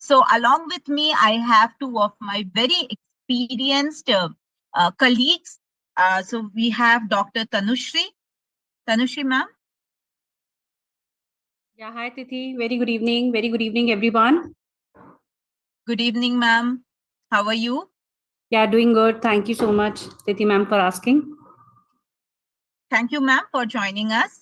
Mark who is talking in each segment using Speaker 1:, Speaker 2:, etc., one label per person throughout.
Speaker 1: So along with me, I have two of my very experienced colleagues. So we have Dr. Tanushree. Tanushree, ma'am.
Speaker 2: Yeah, hi Tithi. Very good evening. Very good evening, everyone.
Speaker 1: Good evening, ma'am. How are you?
Speaker 2: Yeah, doing good. Thank you so much, Tithi ma'am, for asking.
Speaker 1: Thank you, ma'am, for joining us.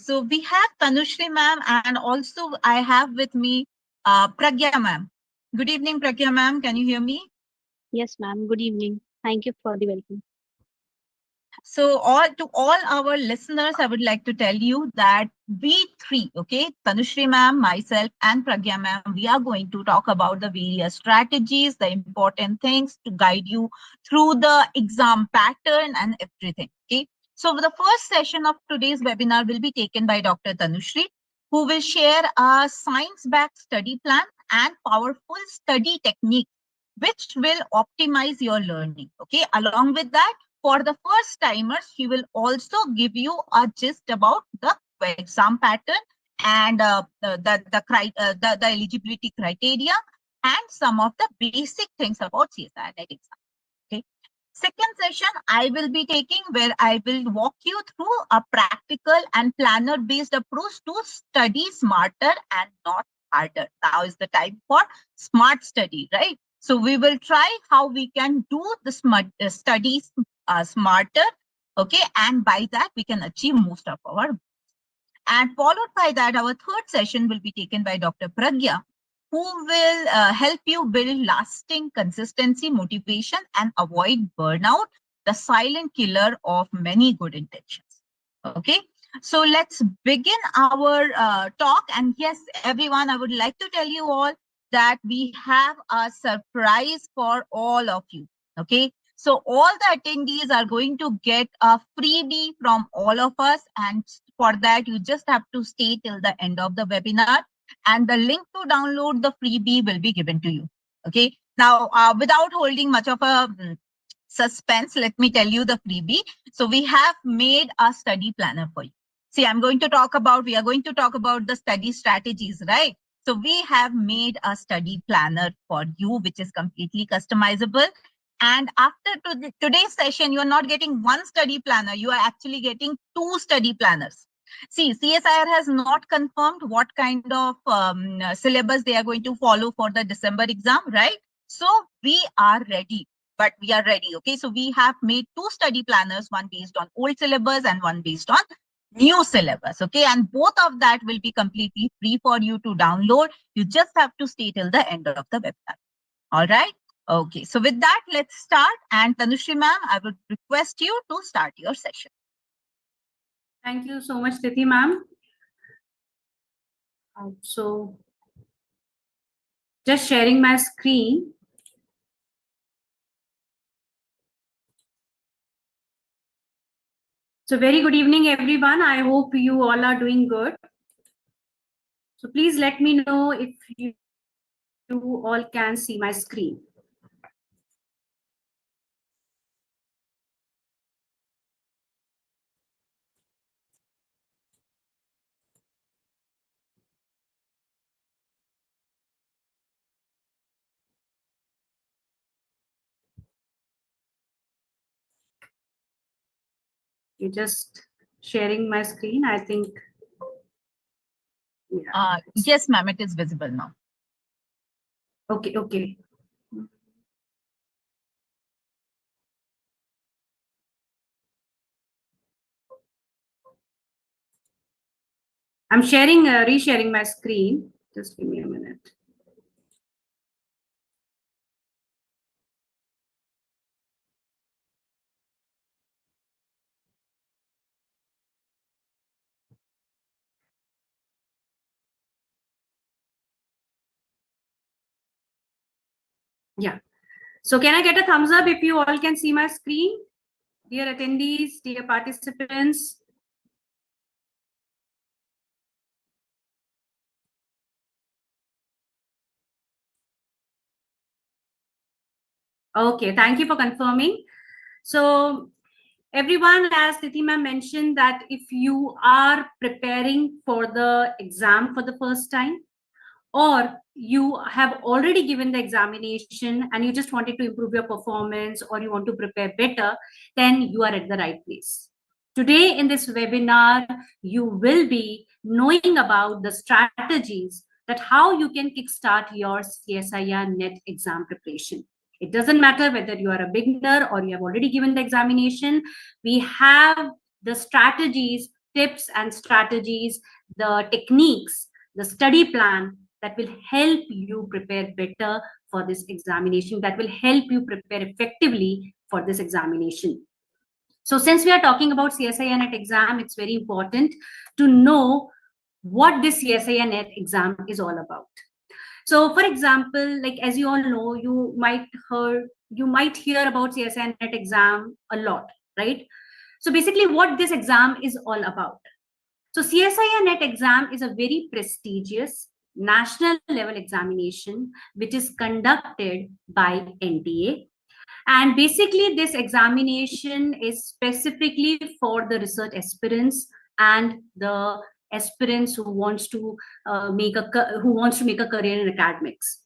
Speaker 1: So we have Tanushree, ma'am, and also I have with me Prangya, ma'am. Good evening, Prangya, ma'am. Can you hear me?
Speaker 3: Yes, ma'am. Good evening. Thank you for the welcome.
Speaker 1: So to all our listeners, I would like to tell you that we three, okay, Tanushree ma'am, myself, and Prangya ma'am, we are going to talk about the various strategies, the important things to guide you through the exam pattern and everything. Okay. So the first session of today's webinar will be taken by Dr. Tanushree, who will share a science-backed study plan and powerful study technique, which will optimize your learning. Okay. Along with that, for the first timers, he will also give you a gist about the exam pattern and the eligibility criteria and some of the basic things about CSIR NET exam. Okay. Second session, I will be taking where I will walk you through a practical and planner-based approach to study smarter and not harder. Now is the time for smart study, right? So we will try how we can do the smart studies smarter, okay, and by that we can achieve most of our goals. And followed by that, our third session will be taken by Dr. Prangya, who will help you build lasting consistency, motivation, and avoid burnout, the silent killer of many good intentions. Okay, so let's begin our talk. And yes, everyone, I would like to tell you all that we have a surprise for all of you. Okay, so all the attendees are going to get a freebie from all of us. And for that, you just have to stay till the end of the webinar. And the link to download the freebie will be given to you. Okay. Now, without holding much of a suspense, let me tell you the freebie. So we have made a study planner for you. See, we are going to talk about the study strategies, right? So we have made a study planner for you, which is completely customizable. And after today's session, you are not getting one study planner. You are actually getting two study planners. See, CSIR has not confirmed what kind of syllabus they are going to follow for the December exam, right? So we are ready, but we are ready. Okay, so we have made two study planners, one based on old syllabus and one based on new syllabus. Okay, and both of that will be completely free for you to download. You just have to stay till the end of the webinar. All right. Okay, so with that, let's start. And Tanushree ma'am, I would request you to start your session.
Speaker 2: Thank you so much, Tithi ma'am. So, just sharing my screen. So, very good evening, everyone. I hope you all are doing good. So, please let me know if you all can see my screen. You're just sharing my screen, I think.
Speaker 1: Yeah. Yes, ma'am, it is visible now.
Speaker 2: Okay, okay. I'm sharing, resharing my screen. Just give me a minute. Yeah. So can I get a thumbs up if you all can see my screen? Dear attendees, dear participants. Okay, thank you for confirming. So everyone, as Tithi ma'am mentioned, that if you are preparing for the exam for the first time, or you have already given the examination and you just wanted to improve your performance or you want to prepare better, then you are at the right place. Today in this webinar, you will be knowing about the strategies that how you can kickstart your CSIR NET exam preparation. It doesn't matter whether you are a beginner or you have already given the examination. We have the strategies, tips and strategies, the techniques, the study plan that will help you prepare better for this examination, that will help you prepare effectively for this examination. So since we are talking about CSIR NET exam, it's very important to know what this CSIR NET exam is all about. So for example, like as you all know, you might hear about CSIR NET exam a lot, right? So basically what this exam is all about. So CSIR NET exam is a very prestigious national level examination which is conducted by NTA. And basically this examination is specifically for the research aspirants and the aspirants who wants to make a career in academics.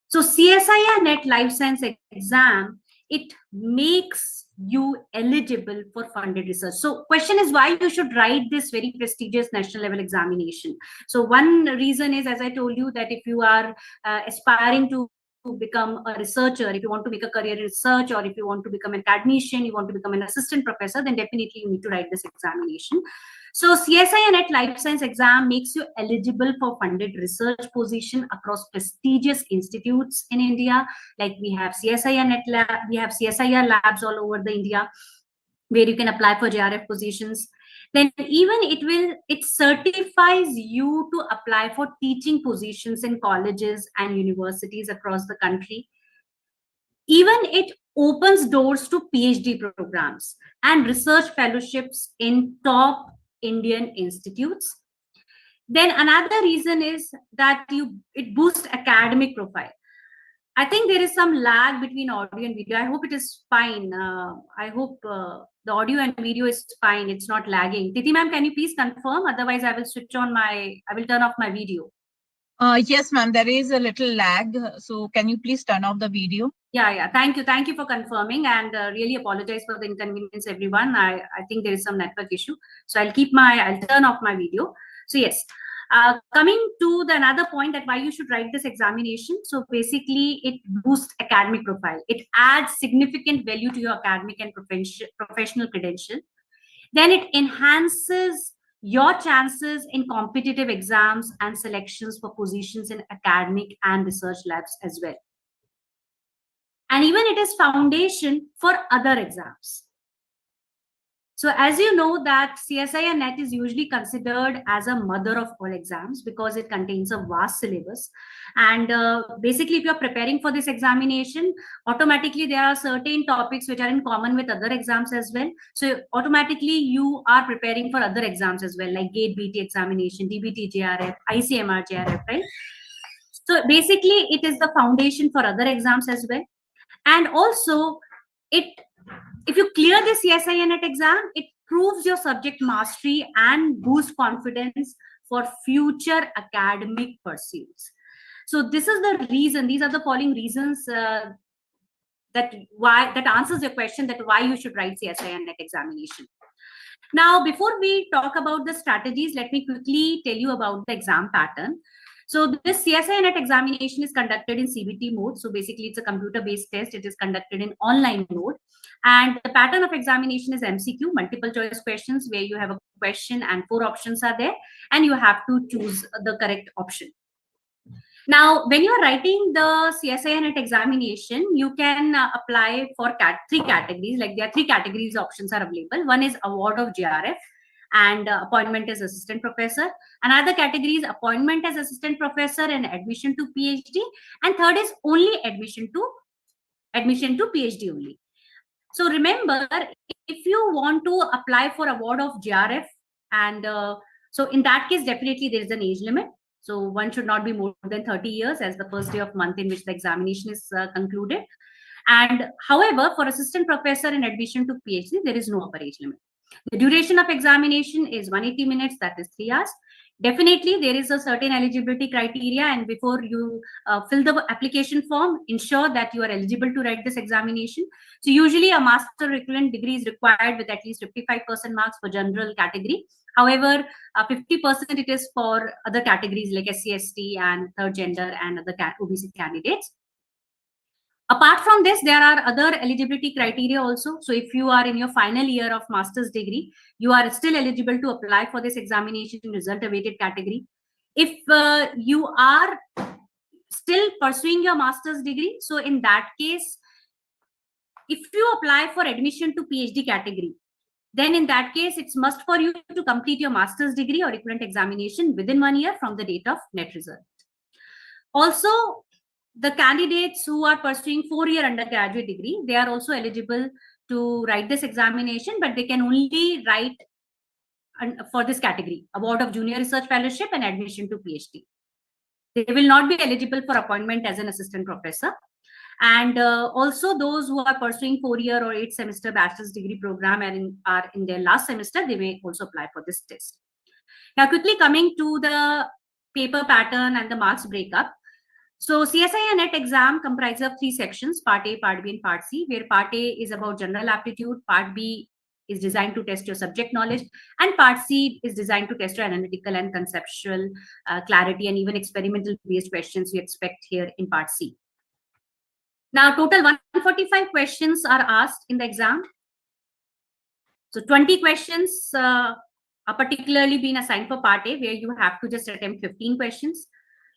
Speaker 2: So CSIR NET Life Science exam, it makes you eligible for funded research. So question is why you should write this very prestigious national level examination. So one reason is, as I told you, that if you are aspiring to become a researcher, if you want to make a career in research, or if you want to become an academician, you want to become an assistant professor, then definitely you need to write this examination. So CSIR NET Life Science exam makes you eligible for funded research position across prestigious institutes in India. Like we have CSIR NET lab, we have CSIR labs all over the India where you can apply for JRF positions. Then even it certifies you to apply for teaching positions in colleges and universities across the country. Even it opens doors to PhD programs and research fellowships in top Indian institutes. Then another reason is that it boosts academic profile. I think there is some lag between audio and video. I hope it is fine. I hope the audio and video is fine. It's not lagging. Tithi ma'am, can you please confirm? Otherwise, I will turn off my video.
Speaker 1: Yes, ma'am, there is a little lag. So can you please turn off the video?
Speaker 2: Yeah. Thank you. Thank you for confirming, and really apologize for the inconvenience, everyone. I think there is some network issue. So I'll turn off my video. So yes. Coming to the another point that why you should write this examination. So basically it boosts academic profile. It adds significant value to your academic and professional credential. Then it enhances your chances in competitive exams and selections for positions in academic and research labs as well. And even it is foundation for other exams. So as you know that CSIR NET is usually considered as a mother of all exams because it contains a vast syllabus. And basically, if you're preparing for this examination, automatically there are certain topics which are in common with other exams as well. So automatically you are preparing for other exams as well, like GATE BT examination, DBT JRF, ICMR JRF, right? So basically it is the foundation for other exams as well. And also if you clear the CSIR NET exam, it proves your subject mastery and boosts confidence for future academic pursuits. So this is the reason, these are the following reasons that answers your question that why you should write CSIR NET examination. Now, before we talk about the strategies, let me quickly tell you about the exam pattern. So this CSIR NET examination is conducted in CBT mode. So basically it's a computer-based test. It is conducted in online mode. And the pattern of examination is MCQ, multiple choice questions, where you have a question and 4 options are there. And you have to choose the correct option. Now, when you are writing the CSIR NET examination, you can apply for 3 categories. Like there are 3 categories options are available. One is award of JRF. And appointment as assistant professor. Another category is appointment as assistant professor and admission to PhD. And third is only admission to PhD only. So remember, if you want to apply for award of JRF, and so in that case, definitely there is an age limit. So one should not be more than 30 years as the first day of month in which the examination is concluded. And however, for assistant professor and admission to PhD, there is no upper age limit. The duration of examination is 180 minutes, that is 3 hours. Definitely, there is a certain eligibility criteria, and before you fill the application form, ensure that you are eligible to write this examination. So usually a master equivalent degree is required with at least 55% marks for general category. However, 50% it is for other categories like SC, ST and third gender and other OBC candidates. Apart from this, there are other eligibility criteria also. So if you are in your final year of master's degree, you are still eligible to apply for this examination in result awaited category. If you are still pursuing your master's degree, so in that case, if you apply for admission to PhD category, then in that case, it's must for you to complete your master's degree or equivalent examination within 1 year from the date of net result. Also, the candidates who are pursuing 4-year undergraduate degree, they are also eligible to write this examination, but they can only write for this category, award of junior research fellowship and admission to PhD. They will not be eligible for appointment as an assistant professor. And also those who are pursuing 4-year or 8-semester bachelor's degree program and are in their last semester, they may also apply for this test. Now, quickly coming to the paper pattern and the marks breakup. So CSIR NET exam comprises of 3 sections, Part A, Part B, and Part C, where Part A is about general aptitude, Part B is designed to test your subject knowledge, and Part C is designed to test your analytical and conceptual clarity, and even experimental based questions we expect here in Part C. Now, total 145 questions are asked in the exam. So 20 questions are particularly been assigned for Part A, where you have to just attempt 15 questions.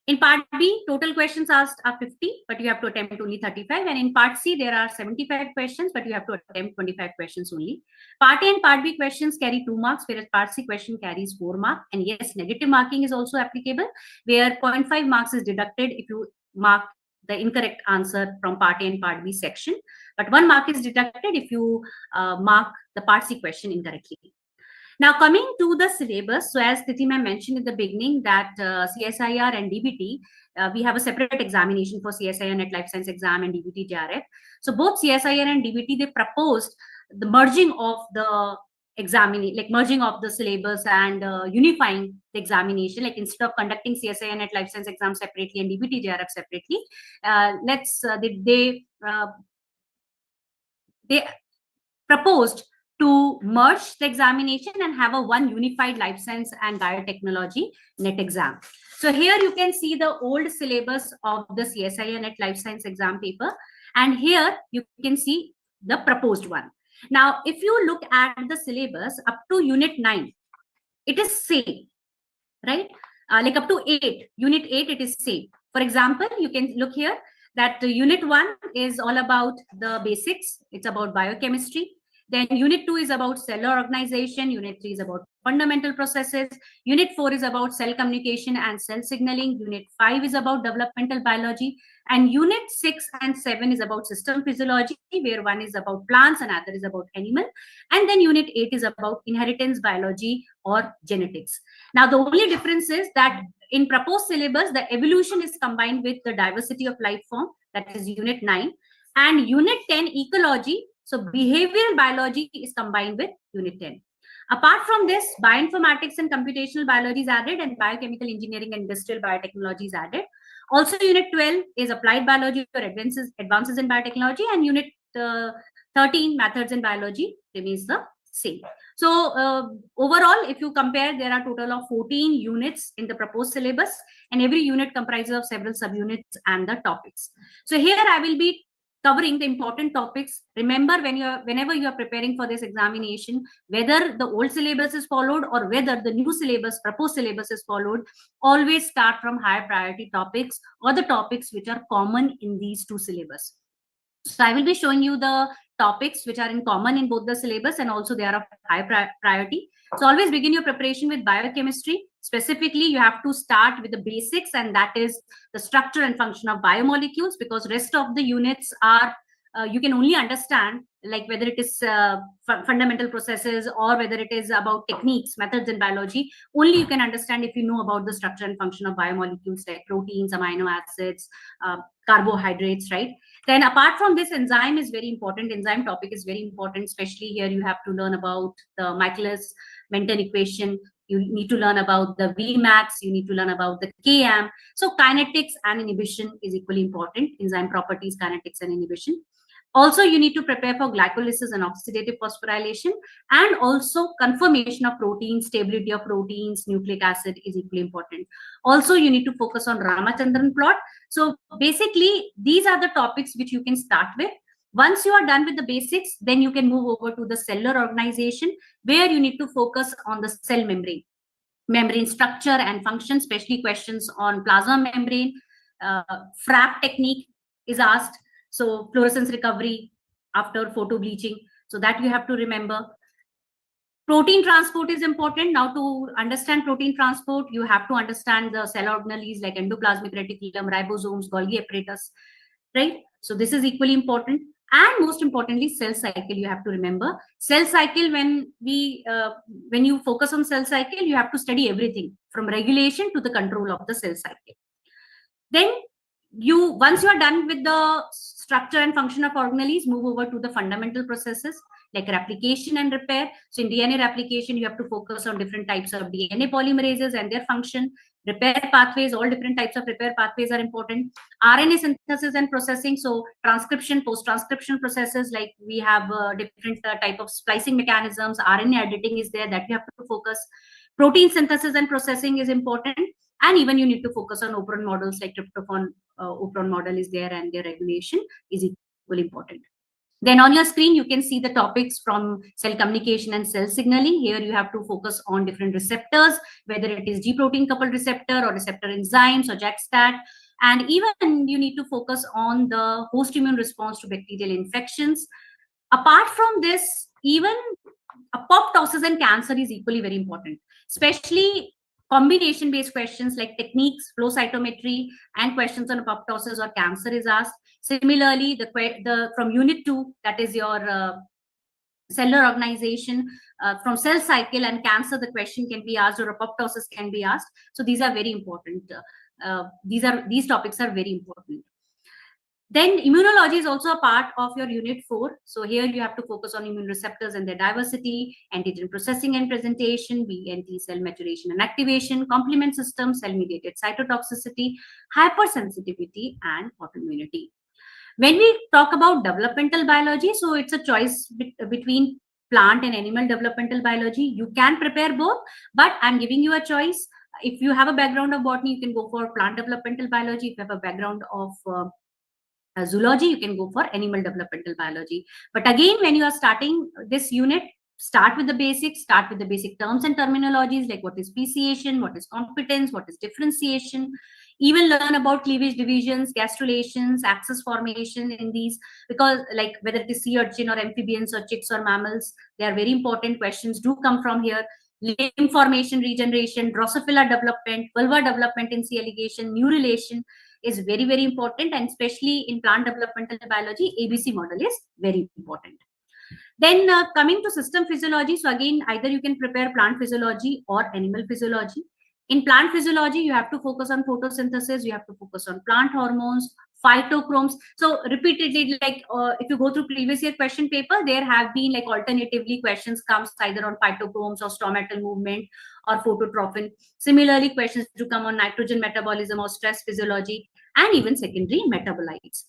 Speaker 2: In Part B, total questions asked are 50, but you have to attempt only 35. And in Part C, there are 75 questions, but you have to attempt 25 questions only. Part A and Part B questions carry 2 marks, whereas Part C question carries 4 marks. And yes, negative marking is also applicable, where 0.5 marks is deducted if you mark the incorrect answer from Part A and Part B section. But 1 mark is deducted if you mark the Part C question incorrectly. Now, coming to the syllabus, so as Tithi ma'am mentioned in the beginning that CSIR and DBT, we have a separate examination for CSIR NET Life Sciences exam and DBT JRF. So both CSIR and DBT, they proposed the merging of the examining, like merging of the syllabus and unifying the examination, like instead of conducting CSIR NET Life Sciences exam separately and DBT JRF separately, they proposed to merge the examination and have a one unified life science and biotechnology NET exam. So here you can see the old syllabus of the CSIR NET Life Science exam paper, and here you can see the proposed one. Now, if you look at the syllabus up to Unit 9, it is same, right? Like up to 8, Unit 8, it is same. For example, you can look here that Unit 1 is all about the basics. It's about biochemistry. Then Unit 2 is about cellular organization. Unit 3 is about fundamental processes. Unit 4 is about cell communication and cell signaling. Unit 5 is about developmental biology. And Unit 6 and 7 is about system physiology, where one is about plants and other is about animal. And then Unit 8 is about inheritance biology or genetics. Now, the only difference is that in proposed syllabus, the evolution is combined with the diversity of life form, that is Unit 9. And Unit 10, ecology, so behavioral biology is combined with Unit 10. Apart from this, bioinformatics and computational biology is added, and biochemical engineering and industrial biotechnology is added. Also, Unit 12 is applied biology or advances in biotechnology, and Unit 13, methods in biology, remains the same. So overall, if you compare, there are a total of 14 units in the proposed syllabus, and every unit comprises of several subunits and the topics. So here I will be covering the important topics. Remember, whenever you are preparing for this examination, whether the old syllabus is followed or whether the new syllabus, proposed syllabus is followed, always start from higher priority topics or the topics which are common in these two syllabus. So I will be showing you the topics which are in common in both the syllabus, and also they are of high priority. So always begin your preparation with biochemistry. Specifically, you have to start with the basics, and that is the structure and function of biomolecules, because rest of the units are you can only understand, like whether it is fundamental processes or whether it is about techniques, methods in biology, only you can understand if you know about the structure and function of biomolecules like proteins, amino acids, carbohydrates, right? Then apart from this, enzyme is very important. Enzyme topic is very important, especially here you have to learn about the Michaelis-Menten equation. You need to learn about the Vmax, you need to learn about the Km. So kinetics and inhibition is equally important. Enzyme properties, kinetics and inhibition. Also, you need to prepare for glycolysis and oxidative phosphorylation, and also conformation of proteins, stability of proteins, nucleic acid is equally important. Also, you need to focus on Ramachandran plot. So basically, these are the topics which you can start with. Once you are done with the basics, then you can move over to the cellular organization, where you need to focus on the cell membrane structure and function, especially questions on plasma membrane. FRAP technique is asked. So fluorescence recovery after photo bleaching. So that you have to remember. Protein transport is important. Now, to understand protein transport, you have to understand the cell organelles like endoplasmic reticulum, ribosomes, Golgi apparatus, right? So this is equally important. And most importantly, cell cycle, you have to remember. Cell cycle, when you focus on cell cycle, you have to study everything from regulation to the control of the cell cycle. Then once you are done with the structure and function of organelles, move over to the fundamental processes like replication and repair. So in DNA replication, you have to focus on different types of DNA polymerases and their function. Repair pathways, all different types of repair pathways are important. RNA synthesis and processing, so transcription, post-transcription processes, like we have different type of splicing mechanisms. RNA editing is there, that you have to focus. Protein synthesis and processing is important. And even you need to focus on operon models like tryptophan operon model is there, and their regulation is equally important. Then on your screen, you can see the topics from cell communication and cell signaling. Here you have to focus on different receptors, whether it is G protein coupled receptor or receptor enzymes or JAK-STAT. And even you need to focus on the host immune response to bacterial infections. Apart from this, even apoptosis and cancer is equally very important, especially combination based questions like techniques, flow cytometry, and questions on apoptosis or cancer is asked. Similarly, the from unit 2, that is your cellular organization, from cell cycle and cancer, the question can be asked, or apoptosis can be asked. So these are very important. These topics are very important. Then immunology is also a part of your unit 4. So here you have to focus on immune receptors and their diversity, antigen processing and presentation, B and T cell maturation and activation, complement system, cell-mediated cytotoxicity, hypersensitivity, and autoimmunity. When we talk about developmental biology, so it's a choice between plant and animal developmental biology. You can prepare both, but I'm giving you a choice. If you have a background of botany, you can go for plant developmental biology. If you have a background of zoology, you can go for animal developmental biology. But again, when you are starting this unit, start with the basics, start with the basic terms and terminologies like what is speciation, what is competence, what is differentiation. Even learn about cleavage divisions, gastrulations, axis formation in these, because like whether it is sea urchin or amphibians or chicks or mammals, they are very important. Questions do come from here. Limb formation, regeneration, Drosophila development, vulva development in C. elegation, new relation is very, very important. And especially in plant developmental biology, ABC model is very important. Then coming to system physiology. So again, either you can prepare plant physiology or animal physiology. In plant physiology, you have to focus on photosynthesis, you have to focus on plant hormones, phytochromes. So repeatedly, like if you go through previous year question paper, there have been like alternatively questions comes either on phytochromes or stomatal movement or phototrophin. Similarly, questions do come on nitrogen metabolism or stress physiology, and even secondary metabolites.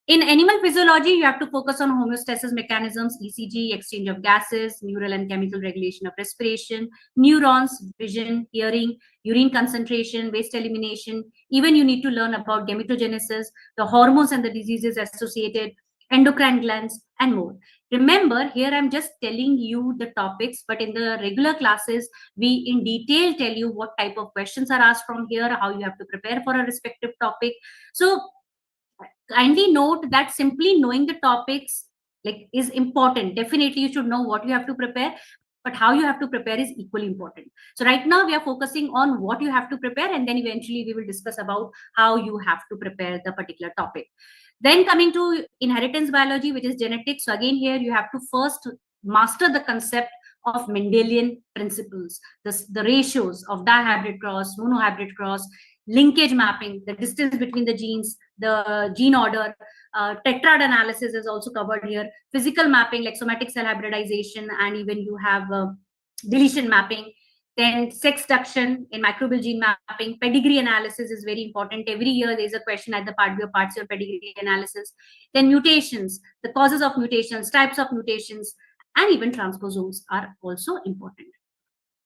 Speaker 2: In animal physiology, you have to focus on homeostasis mechanisms, ECG, exchange of gases, neural and chemical regulation of respiration, neurons, vision, hearing, urine concentration, waste elimination. Even you need to learn about gametogenesis, the hormones and the diseases associated, endocrine glands, and more. Remember, here I'm just telling you the topics, but in the regular classes, we in detail tell you what type of questions are asked from here, how you have to prepare for a respective topic. So kindly note that simply knowing the topics like is important. Definitely you should know what you have to prepare, but how you have to prepare is equally important. So right now we are focusing on what you have to prepare, and then eventually we will discuss about how you have to prepare the particular topic. Then coming to inheritance biology, which is genetics. So again, here you have to first master the concept of Mendelian principles, the ratios of dihybrid cross, monohybrid cross, linkage mapping, the distance between the genes, the gene order, tetrad analysis is also covered here, physical mapping like somatic cell hybridization, and even you have deletion mapping. Then sexduction in microbial gene mapping, pedigree analysis is very important. Every year there is a question at the part B of parts of pedigree analysis. Then mutations, the causes of mutations, types of mutations, and even transposomes are also important.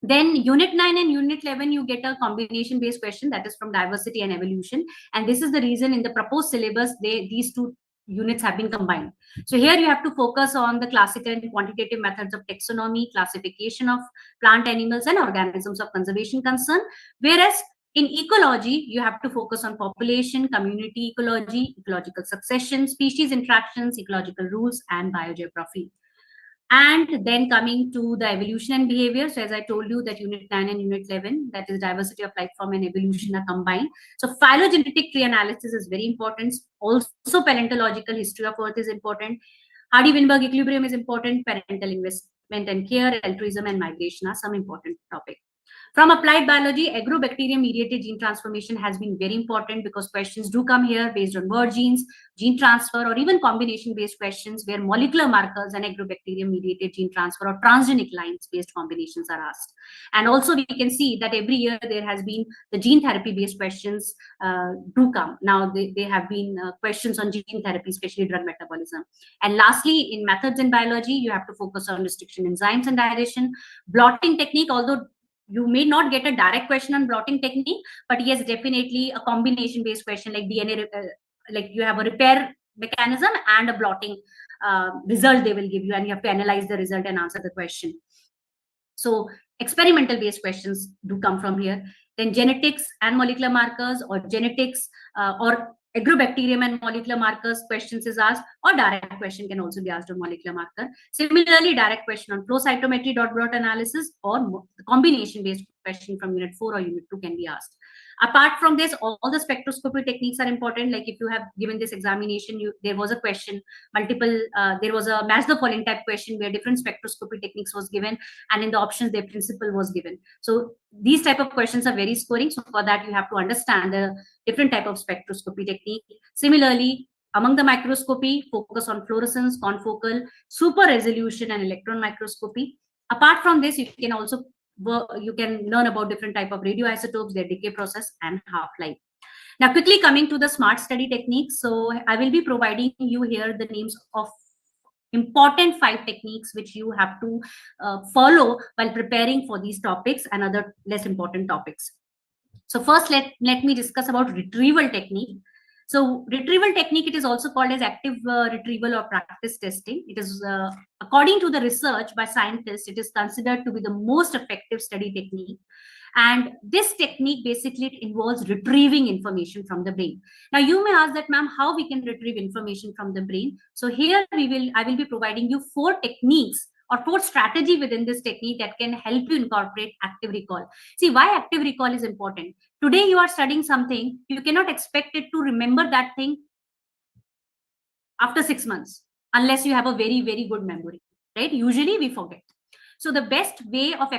Speaker 2: Then unit 9 and unit 11, you get a combination based question that is from diversity and evolution. And this is the reason in the proposed syllabus, these two units have been combined. So here you have to focus on the classical and quantitative methods of taxonomy, classification of plant, animals, and organisms of conservation concern. Whereas in ecology, you have to focus on population, community ecology, ecological succession, species interactions, ecological rules, and biogeography. And then coming to the evolution and behavior. So as I told you that unit 9 and unit 11, that is diversity of life form and evolution are combined. So phylogenetic tree analysis is very important. Also paleontological history of Earth is important. Hardy-Weinberg equilibrium is important. Parental investment and care, altruism and migration are some important topics. From applied biology, agrobacterium-mediated gene transformation has been very important because questions do come here based on word genes, gene transfer, or even combination-based questions where molecular markers and agrobacterium-mediated gene transfer or transgenic lines-based combinations are asked. And also we can see that every year there has been the gene therapy-based questions do come. Now they have been questions on gene therapy, especially drug metabolism. And lastly, in methods in biology, you have to focus on restriction enzymes and digestion. Blotting technique, although you may not get a direct question on blotting technique, but yes, definitely a combination based question like DNA, like you have a repair mechanism and a blotting result they will give you, and you have to analyze the result and answer the question. So experimental based questions do come from here. Then genetics and molecular markers, or genetics or agrobacterium and molecular markers questions is asked, or direct question can also be asked on molecular marker. Similarly, direct question on flow cytometry dot blot analysis, or combination based question from unit 4 or unit 2 can be asked. Apart from this, all the spectroscopy techniques are important. Like if you have given this examination, there was a question, there was a match the following type question where different spectroscopy techniques was given, and in the options their principle was given. So these type of questions are very scoring. So for that, you have to understand the different type of spectroscopy technique. Similarly, among the microscopy, focus on fluorescence, confocal, super resolution, and electron microscopy. Apart from this, you can learn about different type of radioisotopes, their decay process, and half-life. Now, quickly coming to the smart study techniques. So I will be providing you here the names of important 5 techniques which you have to follow while preparing for these topics and other less important topics. So first, let me discuss about retrieval technique. So retrieval technique, it is also called as active retrieval or practice testing. It is, according to the research by scientists, it is considered to be the most effective study technique. And this technique basically involves retrieving information from the brain. Now you may ask that, ma'am, how we can retrieve information from the brain? So here I will be providing you 4 techniques or 4 strategy within this technique that can help you incorporate active recall. See, why active recall is important. Today you are studying something, you cannot expect it to remember that thing after 6 months, unless you have a very, very good memory, right? Usually we forget. So the best way of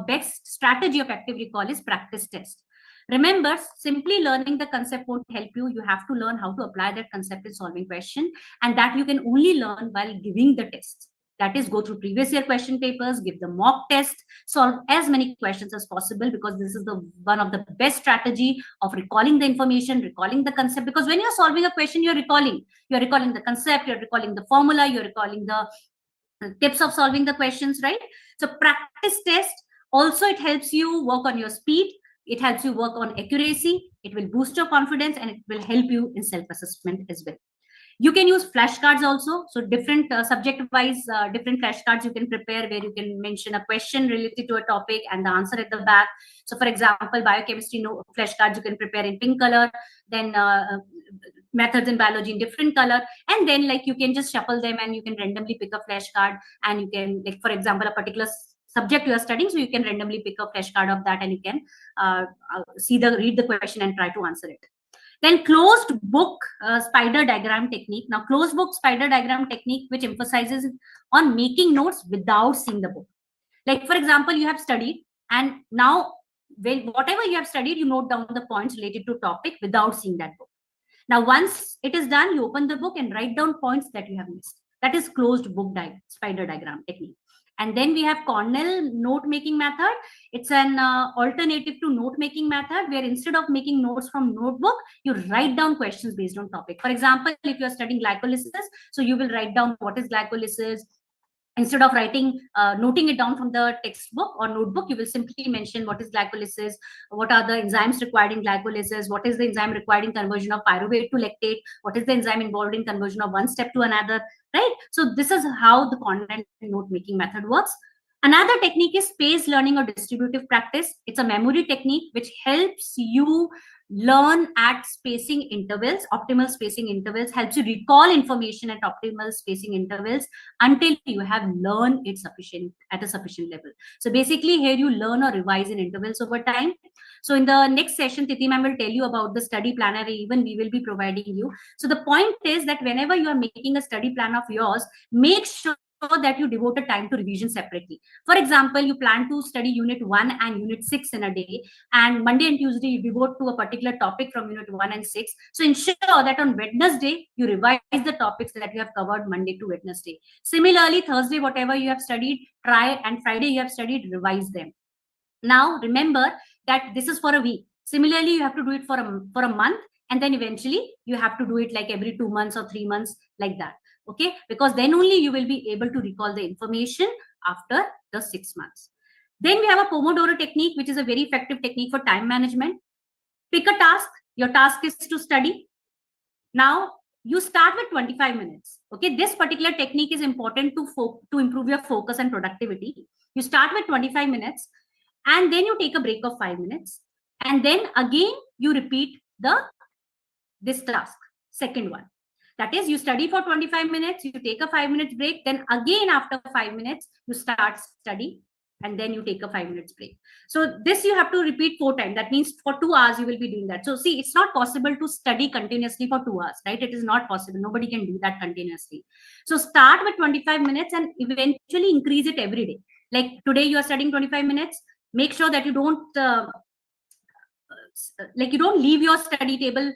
Speaker 2: best strategy of active recall is practice test. Remember, simply learning the concept won't help you. You have to learn how to apply that concept in solving question, and that you can only learn while giving the tests. That is, go through previous year question papers, give the mock test, solve as many questions as possible, because this is the one of the best strategy of recalling the information, recalling the concept. Because when you're solving a question, you're recalling the concept, you're recalling the formula, you're recalling the tips of solving the questions, right? So practice test also, it helps you work on your speed, it helps you work on accuracy, it will boost your confidence, and it will help you in self-assessment as well. You can use flashcards also. So different subject-wise, different flashcards you can prepare where you can mention a question related to a topic and the answer at the back. So for example, biochemistry flashcards you can prepare in pink color, then methods in biology in different color, and then like you can just shuffle them and you can randomly pick a flashcard, and you can, like for example, a particular subject you are studying, so you can randomly pick a flashcard of that and you can read the question and try to answer it. Then closed book spider diagram technique. Now closed book spider diagram technique, which emphasizes on making notes without seeing the book. Like for example, you have studied and now whatever you have studied, you note down the points related to topic without seeing that book. Now, once it is done, you open the book and write down points that you have missed. That is closed book spider diagram technique. And then we have Cornell note making method. It's an alternative to note making method, where instead of making notes from notebook, you write down questions based on topic. For example, if you are studying glycolysis, so you will write down what is glycolysis. Instead of noting it down from the textbook or notebook, you will simply mention what is glycolysis, what are the enzymes required in glycolysis, what is the enzyme required in conversion of pyruvate to lactate, what is the enzyme involved in conversion of one step to another, right? So this is how the content note making method works. Another technique is spaced learning or distributive practice. It's a memory technique which helps you learn at spacing intervals. Optimal spacing intervals helps you recall information at optimal spacing intervals until you have learned it at a sufficient level. So basically here you learn or revise in intervals over time. So in the next session, Tithi ma'am will tell you about the study planner, even we will be providing you. So the point is that whenever you are making a study plan of yours, make sure that you devote a time to revision separately. For example, you plan to study unit 1 and unit 6 in a day, and Monday and Tuesday you devote to a particular topic from unit 1 and 6. So ensure that on Wednesday you revise the topics that you have covered Monday to Wednesday. Similarly, Thursday, whatever you have studied, try, and Friday you have studied, revise them. Now remember that this is for a week. Similarly, you have to do it for a month, and then eventually you have to do it like every 2 months or 3 months, like that. Okay, because then only you will be able to recall the information after the 6 months. Then we have a Pomodoro technique, which is a very effective technique for time management. Pick a task. Your task is to study. Now you start with 25 minutes. Okay, this particular technique is important to improve your focus and productivity. You start with 25 minutes, and then you take a break of 5 minutes, and then again you repeat this task, second one. That is, you study for 25 minutes, you take a 5 minutes break, then again after 5 minutes you start study, and then you take a 5 minutes break. So this you have to repeat 4 times. That means for 2 hours you will be doing that. So see, it's not possible to study continuously for 2 hours, right? It is not possible. Nobody can do that continuously. So start with 25 minutes and eventually increase it every day. Like today you are studying 25 minutes. Make sure that you don't leave your study table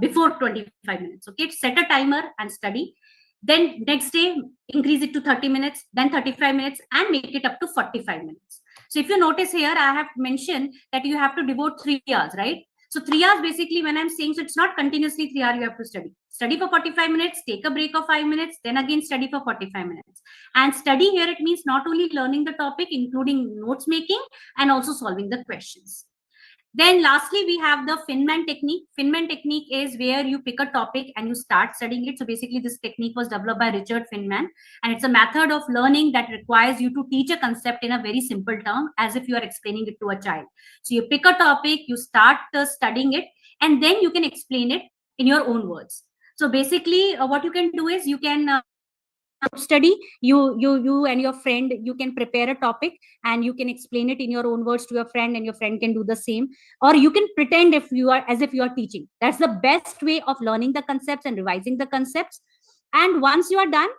Speaker 2: before 25 minutes. Okay, set a timer and study. Then next day increase it to 30 minutes, then 35 minutes, and make it up to 45 minutes. So if you notice here, I have mentioned that you have to devote 3 hours, right? So 3 hours basically, when I'm saying, so it's not continuously 3 hours you have to study. Study for 45 minutes, take a break of 5 minutes, then again study for 45 minutes. And study here, it means not only learning the topic, including notes making and also solving the questions. Then lastly, we have the Feynman technique. Feynman technique is where you pick a topic and you start studying it. So basically this technique was developed by Richard Feynman, and it's a method of learning that requires you to teach a concept in a very simple term, as if you are explaining it to a child. So you pick a topic, you start studying it, and then you can explain it in your own words. So basically what you can do is you can study, you and your friend, you can prepare a topic and you can explain it in your own words to your friend, and your friend can do the same. Or you can pretend as if you are teaching. That's the best way of learning the concepts and revising the concepts. And once you are done,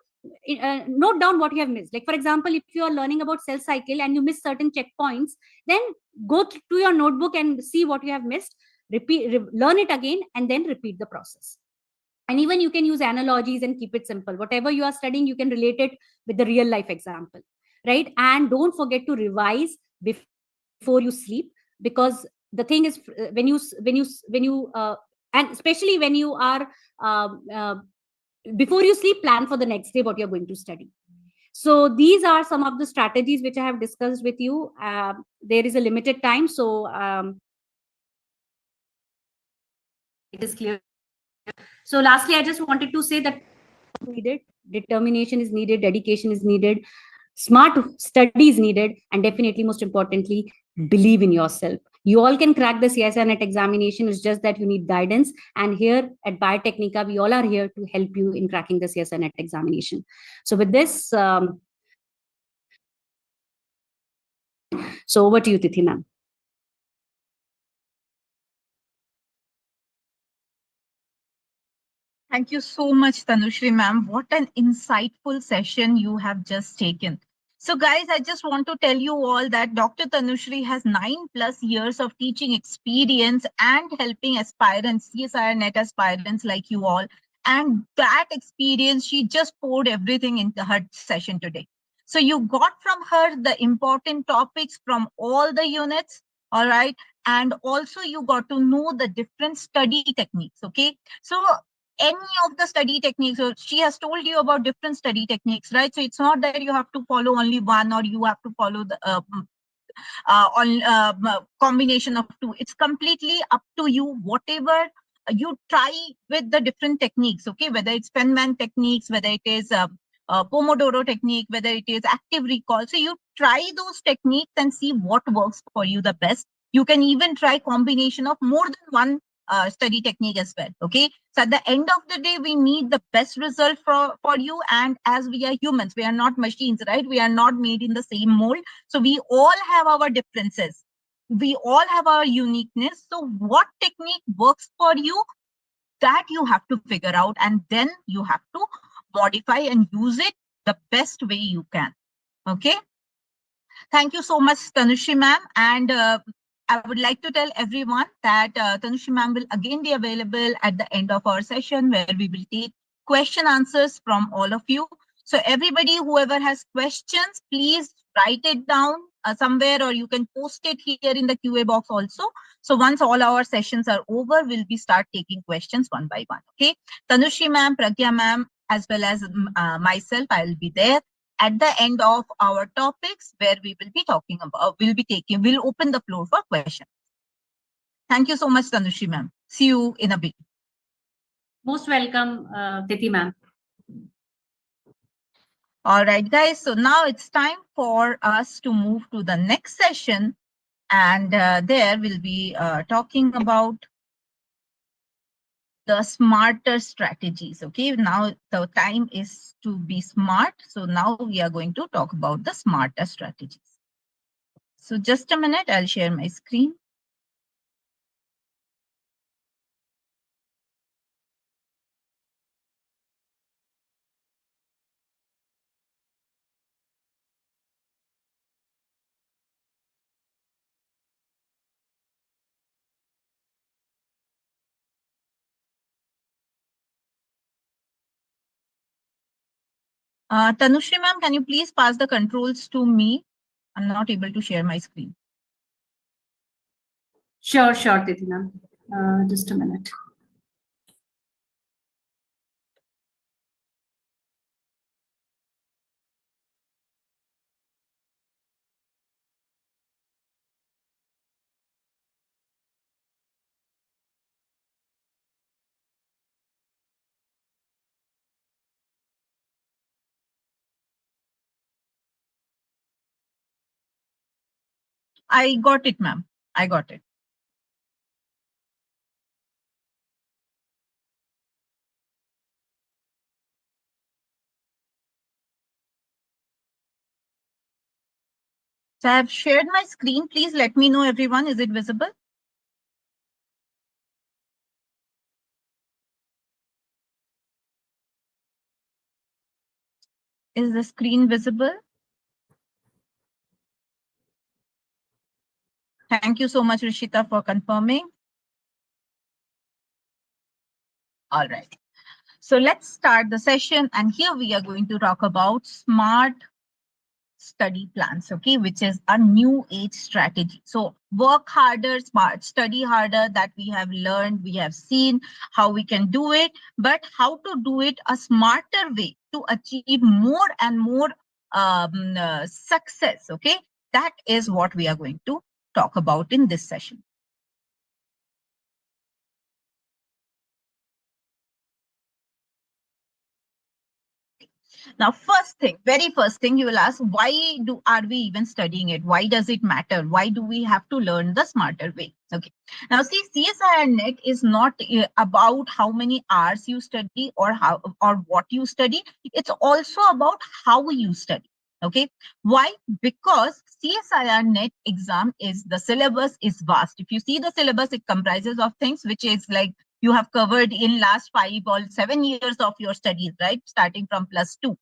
Speaker 2: note down what you have missed. Like for example, if you are learning about cell cycle and you miss certain checkpoints, then go to your notebook and see what you have missed, learn it again, and then repeat the process. And even you can use analogies and keep it simple. Whatever you are studying, you can relate it with the real life example, right? And don't forget to revise before you sleep, because the thing is, when you and especially when you are before you sleep, plan for the next day what you're going to study. So these are some of the strategies which I have discussed with you. There is a limited time, so it is clear. So lastly, I just wanted to say that needed, determination is needed, dedication is needed, smart study is needed, and definitely most importantly, believe in yourself. You all can crack the CSIR NET examination. It's just that you need guidance. And here at Biotechnica, we all are here to help you in cracking the CSIR NET examination. So with this, so over to you, Tithi ma'am.
Speaker 1: Thank you so much, Tanushree ma'am. What an insightful session you have just taken. So guys, I just want to tell you all that Dr. Tanushree has 9+ years of teaching experience and helping aspirants, CSIR NET aspirants like you all. And that experience, she just poured everything into her session today. So you got from her the important topics from all the units, all right? And also you got to know the different study techniques, okay? So any of the study techniques, so she has told you about different study techniques, right? So it's not that you have to follow only one or you have to follow the combination of two. It's completely up to you, whatever you try with the different techniques, okay? Whether it's Penman techniques, whether it is Pomodoro technique, whether it is active recall. So you try those techniques and see what works for you the best. You can even try combination of more than one study technique as well, okay? So at the end of the day, we need the best result for you. And as we are humans, we are not machines, right? We are not made in the same mold. So we all have our differences. We all have our uniqueness. So what technique works for you, that you have to figure out, and then you have to modify and use it the best way you can. Okay. Thank you so much, Tanushree ma'am. And I would like to tell everyone that Tanushree ma'am will again be available at the end of our session, where we will take question answers from all of you. So everybody, whoever has questions, please write it down somewhere, or you can post it here in the QA box also. So once all our sessions are over, we'll be start taking questions one by one. Okay. Tanushree ma'am, Prangya ma'am, as well as myself, I will be there at the end of our topics, where we will be talking about, we'll open the floor for questions. Thank you so much, Tanushree ma'am. See you in a bit.
Speaker 2: Most welcome, Tithi ma'am.
Speaker 1: All right, guys. So now it's time for us to move to the next session. And there we'll be talking about the smarter strategies. Okay, now the time is to be smart. So now we are going to talk about the smarter strategies. So just a minute, I'll share my screen. Tanushree ma'am, can you please pass the controls to me? I'm not able to share my screen.
Speaker 2: Sure, Tithi ma'am. Just a minute.
Speaker 1: I got it, ma'am. I got it. So I have shared my screen. Please let me know, everyone. Is it visible? Is the screen visible? Thank you so much, Rishita, for confirming. All right. So let's start the session. And here we are going to talk about smart study plans, okay, which is a new age strategy. So work harder, smart, study harder, that we have learned, we have seen how we can do it, but how to do it a smarter way to achieve more and more success, okay? That is what we are going to talk about in this session. Now, very first thing you will ask, why are we even studying it? Why does it matter? Why do we have to learn the smarter way? Okay. Now, see, CSIR NET is not about how many hours you study or what you study. It's also about how you study. Okay. Why? Because CSIR NET exam the syllabus is vast. If you see the syllabus, it comprises of things which is like you have covered in last 5 or 7 years of your studies, right? Starting from +2.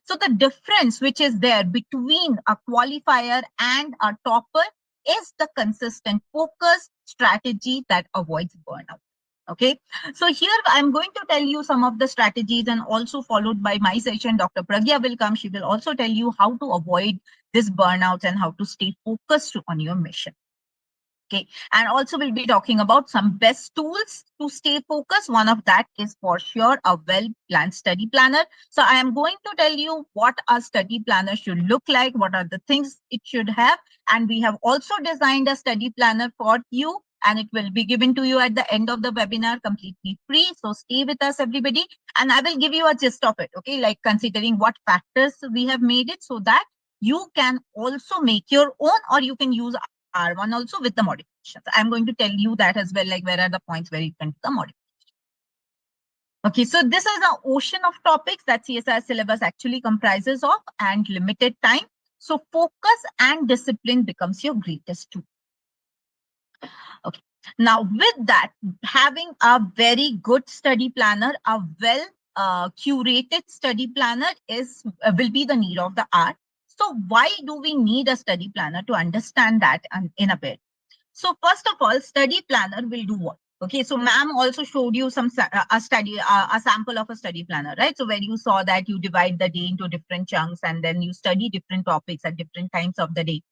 Speaker 1: So the difference which is there between a qualifier and a topper is the consistent focus strategy that avoids burnout. Okay, so here I'm going to tell you some of the strategies, and also followed by my session, Dr. Pragya will come. She will also tell you how to avoid this burnout and how to stay focused on your mission. Okay, and also we'll be talking about some best tools to stay focused. One of that is for sure a well-planned study planner. So I am going to tell you what a study planner should look like, what are the things it should have, and we have also designed a study planner for you, and it will be given to you at the end of the webinar completely free. So stay with us, everybody, and I will give you a gist of it, okay, like considering what factors we have made it so that you can also make your own, or you can use R1 also with the modifications. I'm going to tell you that as well, like where are the points where you can do the modification. Okay, so this is an ocean of topics that CSIR syllabus actually comprises of, and limited time. So focus and discipline becomes your greatest tool. Okay, now with that, having a very good study planner, a well curated study planner will be the need of the hour. So why do we need a study planner? To understand that in a bit. So first of all, study planner will do what? Okay, so ma'am also showed you some a sample of a study planner, right? So where you saw that you divide the day into different chunks and then you study different topics at different times of the day,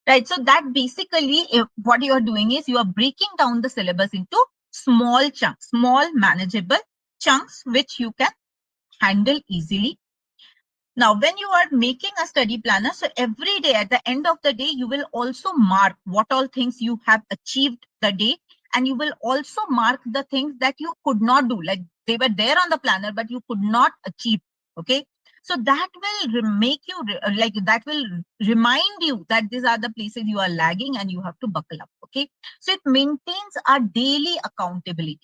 Speaker 1: right? So that basically what you are doing is you are breaking down the syllabus into small chunks, small manageable chunks, which you can handle easily. Now, when you are making a study planner, so every day at the end of the day, you will also mark what all things you have achieved the day. And you will also mark the things that you could not do, like they were there on the planner, but you could not achieve. Okay. So that will make you like that will remind you that these are the places you are lagging and you have to buckle up. Okay. So it maintains a daily accountability.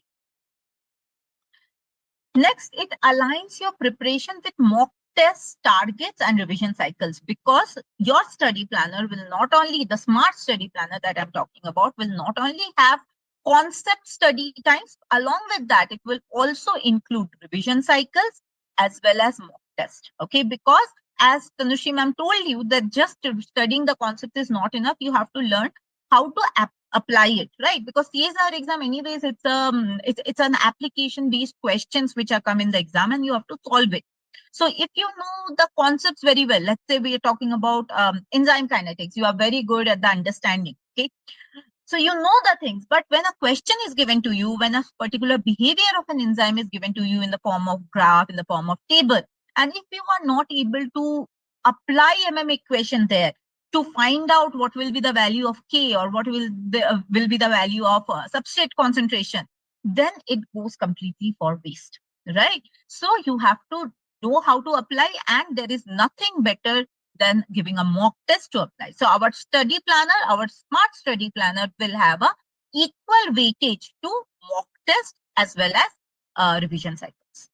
Speaker 1: Next, it aligns your preparation with mock tests, targets, and revision cycles, because your study planner will not only, the smart study planner that I'm talking about, will not only have concept study times, along with that, it will also include revision cycles as well as mock test. Okay, because as Tanushree ma'am told you that just studying the concept is not enough, you have to learn how to apply it, right? Because CSIR exam anyways, it's an application based questions which are come in the exam and you have to solve it. So if you know the concepts very well, let's say we are talking about enzyme kinetics, you are very good at the understanding. Okay, so you know the things, but when a question is given to you, when a particular behavior of an enzyme is given to you in the form of graph, in the form of table, and if you are not able to apply equation there to find out what will be the value of K, or what will be the value of substrate concentration, then it goes completely for waste, right? So you have to know how to apply, and there is nothing better than giving a mock test to apply. So our study planner, our smart study planner, will have a equal weightage to mock test as well as revision cycles.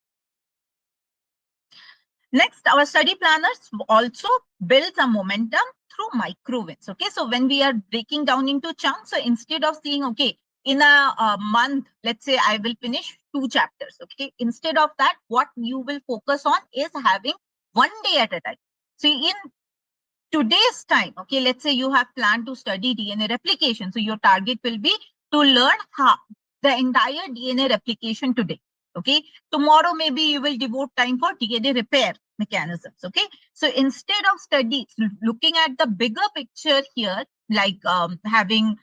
Speaker 1: Next, our study planners also builds a momentum through micro wins. Okay, so when we are breaking down into chunks, so instead of saying, okay, in a month, let's say I will finish 2 chapters. Okay, instead of that, what you will focus on is having 1 day at a time. So in today's time, okay, let's say you have planned to study DNA replication. So your target will be to learn how the entire DNA replication today. Okay, tomorrow maybe you will devote time for DNA repair mechanisms. Okay, so instead of study, looking at the bigger picture here, like having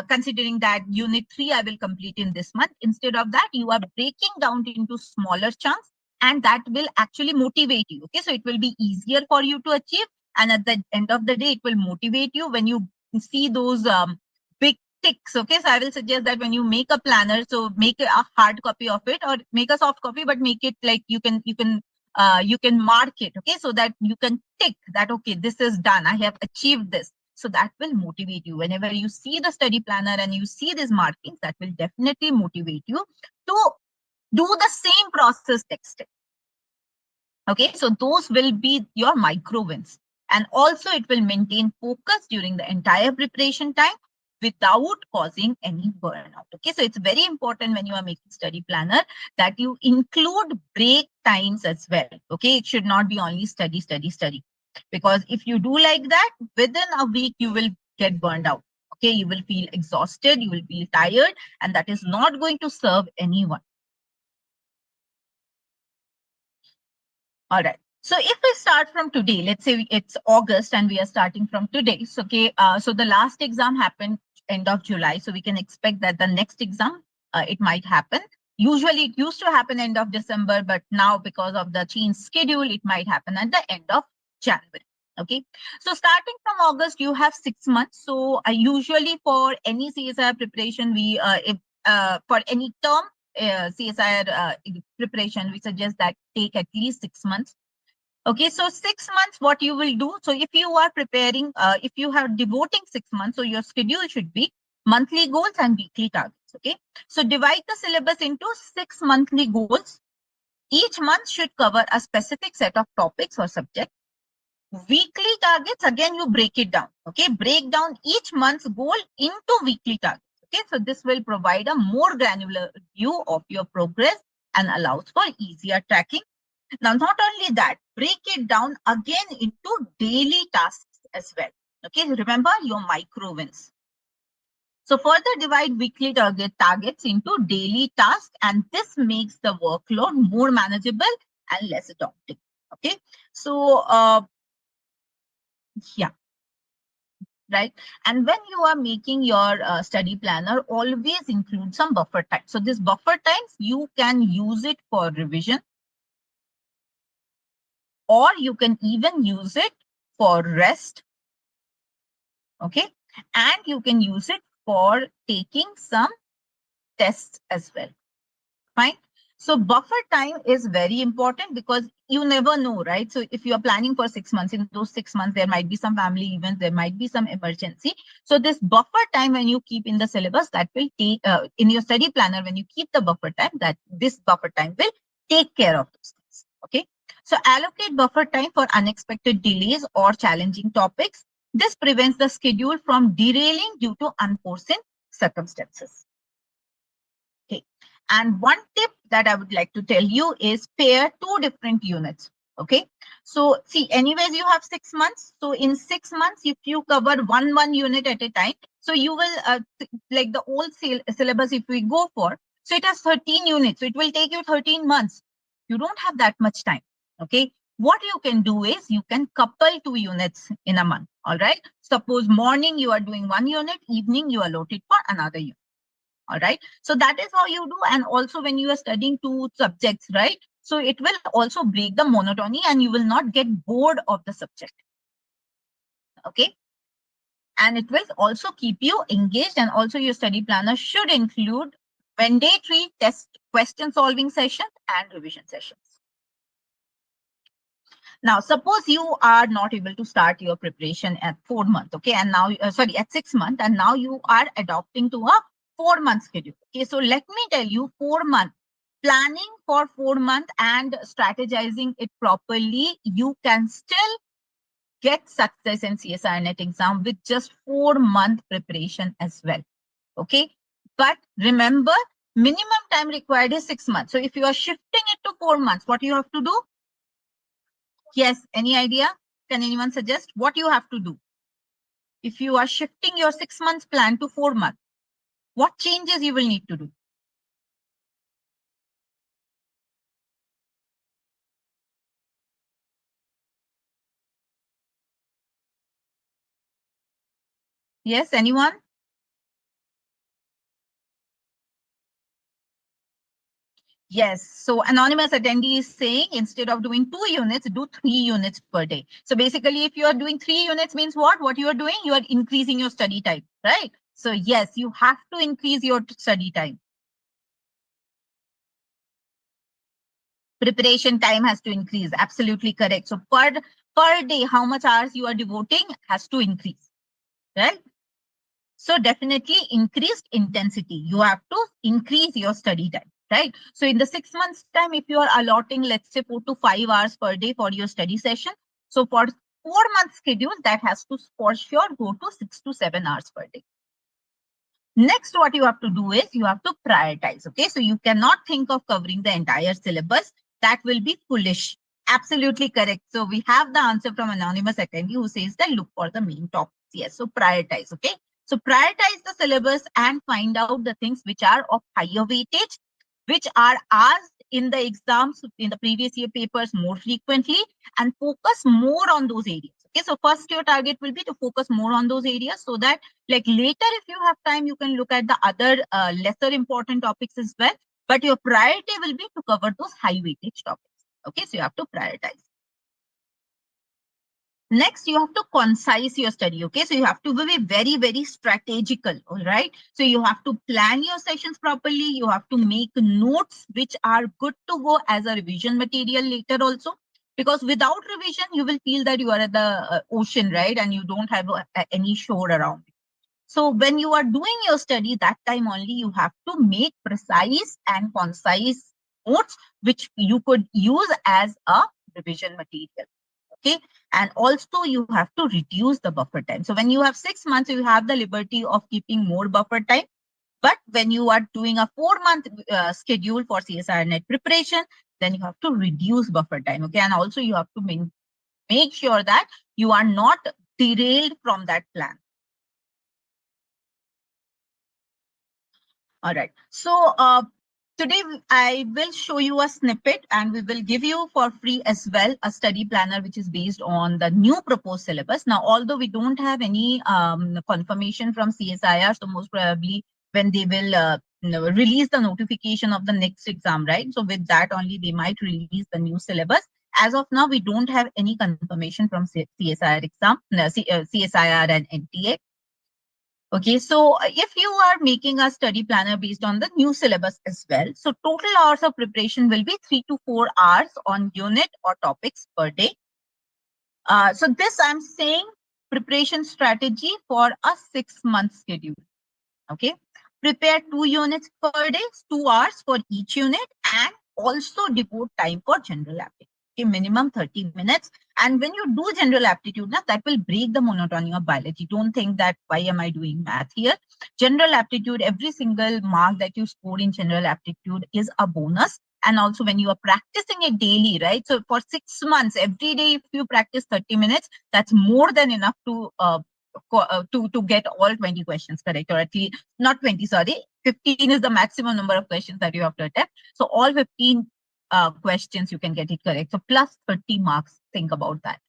Speaker 1: considering that unit 3 I will complete in this month, instead of that you are breaking down into smaller chunks, and that will actually motivate you. Okay, so it will be easier for you to achieve, and at the end of the day it will motivate you when you see those big ticks. Okay, so I will suggest that when you make a planner, so make a hard copy of it or make a soft copy, but make it like you can mark it. Okay, so that you can tick that, okay, this is done, I have achieved this. So that will motivate you. Whenever you see the study planner and you see these markings, that will definitely motivate you to do the same process next day. Okay, so those will be your micro wins. And also it will maintain focus during the entire preparation time. without causing any burnout. Okay, so it's very important when you are making study planner that you include break times as well. Okay, it should not be only study, study, study. Because if you do like that, within a week, you will get burned out. Okay, you will feel exhausted, you will feel tired, and that is not going to serve anyone. All right. So if we start from today, let's say it's August and we are starting from today. So, okay, so the last exam happened end of July. So we can expect that the next exam, it might happen. Usually it used to happen end of December, but now because of the change schedule, it might happen at the end of January. Okay. So starting from August, you have 6 months. So usually for any CSIR preparation, for any term, CSIR preparation, we suggest that take at least 6 months. Okay, so 6 months, what you will do. So if you are preparing, if you are devoting 6 months, so your schedule should be monthly goals and weekly targets. Okay, so divide the syllabus into 6 monthly goals. Each month should cover a specific set of topics or subjects. Weekly targets, again, you break it down. Okay, break down each month's goal into weekly targets. Okay, so this will provide a more granular view of your progress and allows for easier tracking. Now, not only that, break it down again into daily tasks as well. Okay, remember your micro wins. So further divide weekly targets into daily tasks, and this makes the workload more manageable and less daunting. Okay, so yeah. Right. And when you are making your study planner, always include some buffer time. So this buffer times, you can use it for revision, or you can even use it for rest. Okay. And you can use it for taking some tests as well. Fine. So buffer time is very important because you never know, right? So if you are planning for 6 months, in those 6 months, there might be some family events, there might be some emergency. So this buffer time, when you keep in the syllabus, that will take in your study planner, when you keep the buffer time, that this buffer time will take care of those things. Okay. So allocate buffer time for unexpected delays or challenging topics. This prevents the schedule from derailing due to unforeseen circumstances. Okay. And one tip that I would like to tell you is pair 2 different units. Okay. So see, anyways, you have 6 months. So in 6 months, if you cover one unit at a time, so you will like the old syllabus, if we go for, so it has 13 units. So it will take you 13 months. You don't have that much time. Okay. What you can do is you can couple 2 units in a month. All right. Suppose morning you are doing 1 unit, evening you allot it for another unit. All right. So that is how you do. And also when you are studying 2 subjects, right? So it will also break the monotony and you will not get bored of the subject. Okay. And it will also keep you engaged, and also your study planner should include mandatory test question solving sessions and revision sessions. Now, suppose you are not able to start your preparation at 4 months, okay, and now, at 6 months, and now you are adopting to a 4 month schedule. Okay, so let me tell you, 4 months planning for 4 months and strategizing it properly, you can still get success in CSIR NET exam with just 4 month preparation as well. Okay, but remember, minimum time required is 6 months. So if you are shifting it to 4 months, what you have to do? Yes, any idea? Can anyone suggest what you have to do? If you are shifting your 6 months plan to 4 months, what changes you will need to do? Yes, anyone? Yes, so anonymous attendee is saying instead of doing 2 units, do 3 units per day. So basically, if you are doing 3 units means what? What you are doing? You are increasing your study time, right? So yes, you have to increase your study time. Preparation time has to increase. Absolutely correct. So per day, how much hours you are devoting has to increase, right? So definitely increased intensity. You have to increase your study time, right? So in the 6 months time, if you are allotting, let's say 4 to 5 hours per day for your study session, so for 4 month schedule, that has to for sure go to 6 to 7 hours per day. Next, what you have to do is you have to prioritize. Okay, so you cannot think of covering the entire syllabus. That will be foolish. Absolutely correct. So we have the answer from anonymous attendee who says that look for the main topics. Yes, so prioritize. Okay, so prioritize the syllabus and find out the things which are of higher weightage, which are asked in the exams in the previous year papers more frequently, and focus more on those areas. Okay, so first your target will be to focus more on those areas so that like later if you have time you can look at the other lesser important topics as well, but your priority will be to cover those high weightage topics. Okay, so you have to prioritize. Next, you have to concise your study. Okay, so you have to be very, very strategical. All right, so you have to plan your sessions properly. You have to make notes which are good to go as a revision material later also, because without revision you will feel that you are at the ocean, right, and you don't have any shore around. So when you are doing your study, that time only you have to make precise and concise notes which you could use as a revision material. Okay, and also you have to reduce the buffer time. So when you have 6 months, you have the liberty of keeping more buffer time. But when you are doing a 4-month schedule for CSIR net preparation, then you have to reduce buffer time. Okay, and also you have to make sure that you are not derailed from that plan. All right. So today I will show you a snippet and we will give you for free as well a study planner which is based on the new proposed syllabus. Now, although we don't have any confirmation from CSIR, so most probably when they will release the notification of the next exam, right? So with that only they might release the new syllabus. As of now, we don't have any confirmation from CSIR exam, CSIR and NTA. Okay, so if you are making a study planner based on the new syllabus as well, so total hours of preparation will be 3 to 4 hours on unit or topics per day. So this I'm saying preparation strategy for a 6-month schedule. Okay, prepare 2 units per day, 2 hours for each unit, and also devote time for general aptitude. Okay, minimum 30 minutes. And when you do general aptitude, that will break the monotony of biology. Don't think that why am I doing math here? General aptitude, every single mark that you score in general aptitude is a bonus. And also when you are practicing it daily, right? So for 6 months, every day, if you practice 30 minutes, that's more than enough to get all 20 questions correct, or at least not 20, sorry, 15 is the maximum number of questions that you have to attempt. So all 15 questions you can get it correct. So plus 30 marks. Think about that.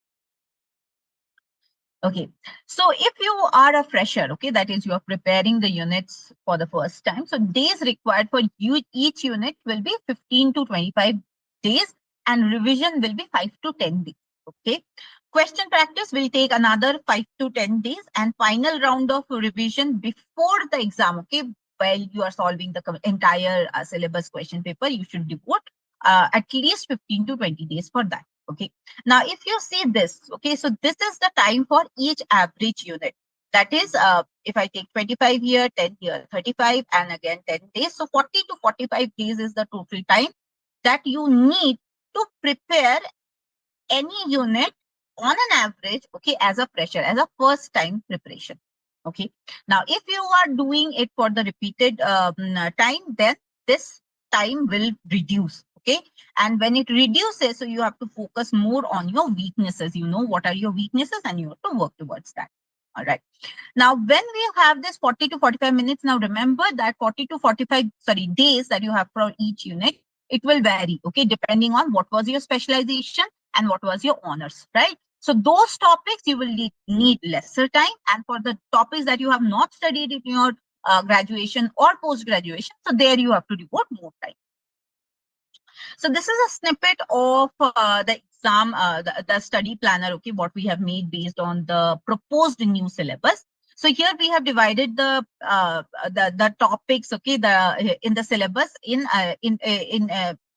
Speaker 1: Okay, so if you are a fresher, okay, that is you are preparing the units for the first time. So days required for you each unit will be 15 to 25 days, and revision will be 5 to 10 days. Okay, question practice will take another 5 to 10 days, and final round of revision before the exam. Okay, while you are solving the entire syllabus question paper, you should devote at least 15 to 20 days for that. Okay, now if you see this, okay, so this is the time for each average unit. That is, if I take 25 here, 10 here, 35, and again 10 days. So 40 to 45 days is the total time that you need to prepare any unit on an average, okay, as a fresher, as a first time preparation. Okay, now if you are doing it for the repeated time, then this time will reduce. Okay, and when it reduces, so you have to focus more on your weaknesses. You know what are your weaknesses and you have to work towards that. All right, now when we have this 40 to 45 minutes, now remember that 40 to 45 days that you have for each unit, it will vary, okay, depending on what was your specialization and what was your honors, right? So those topics you will need lesser time, and for the topics that you have not studied in your graduation or post graduation, so there you have to devote more time. So this is a snippet of the exam, the study planner, okay, what we have made based on the proposed new syllabus. So here we have divided the topics, okay, in the syllabus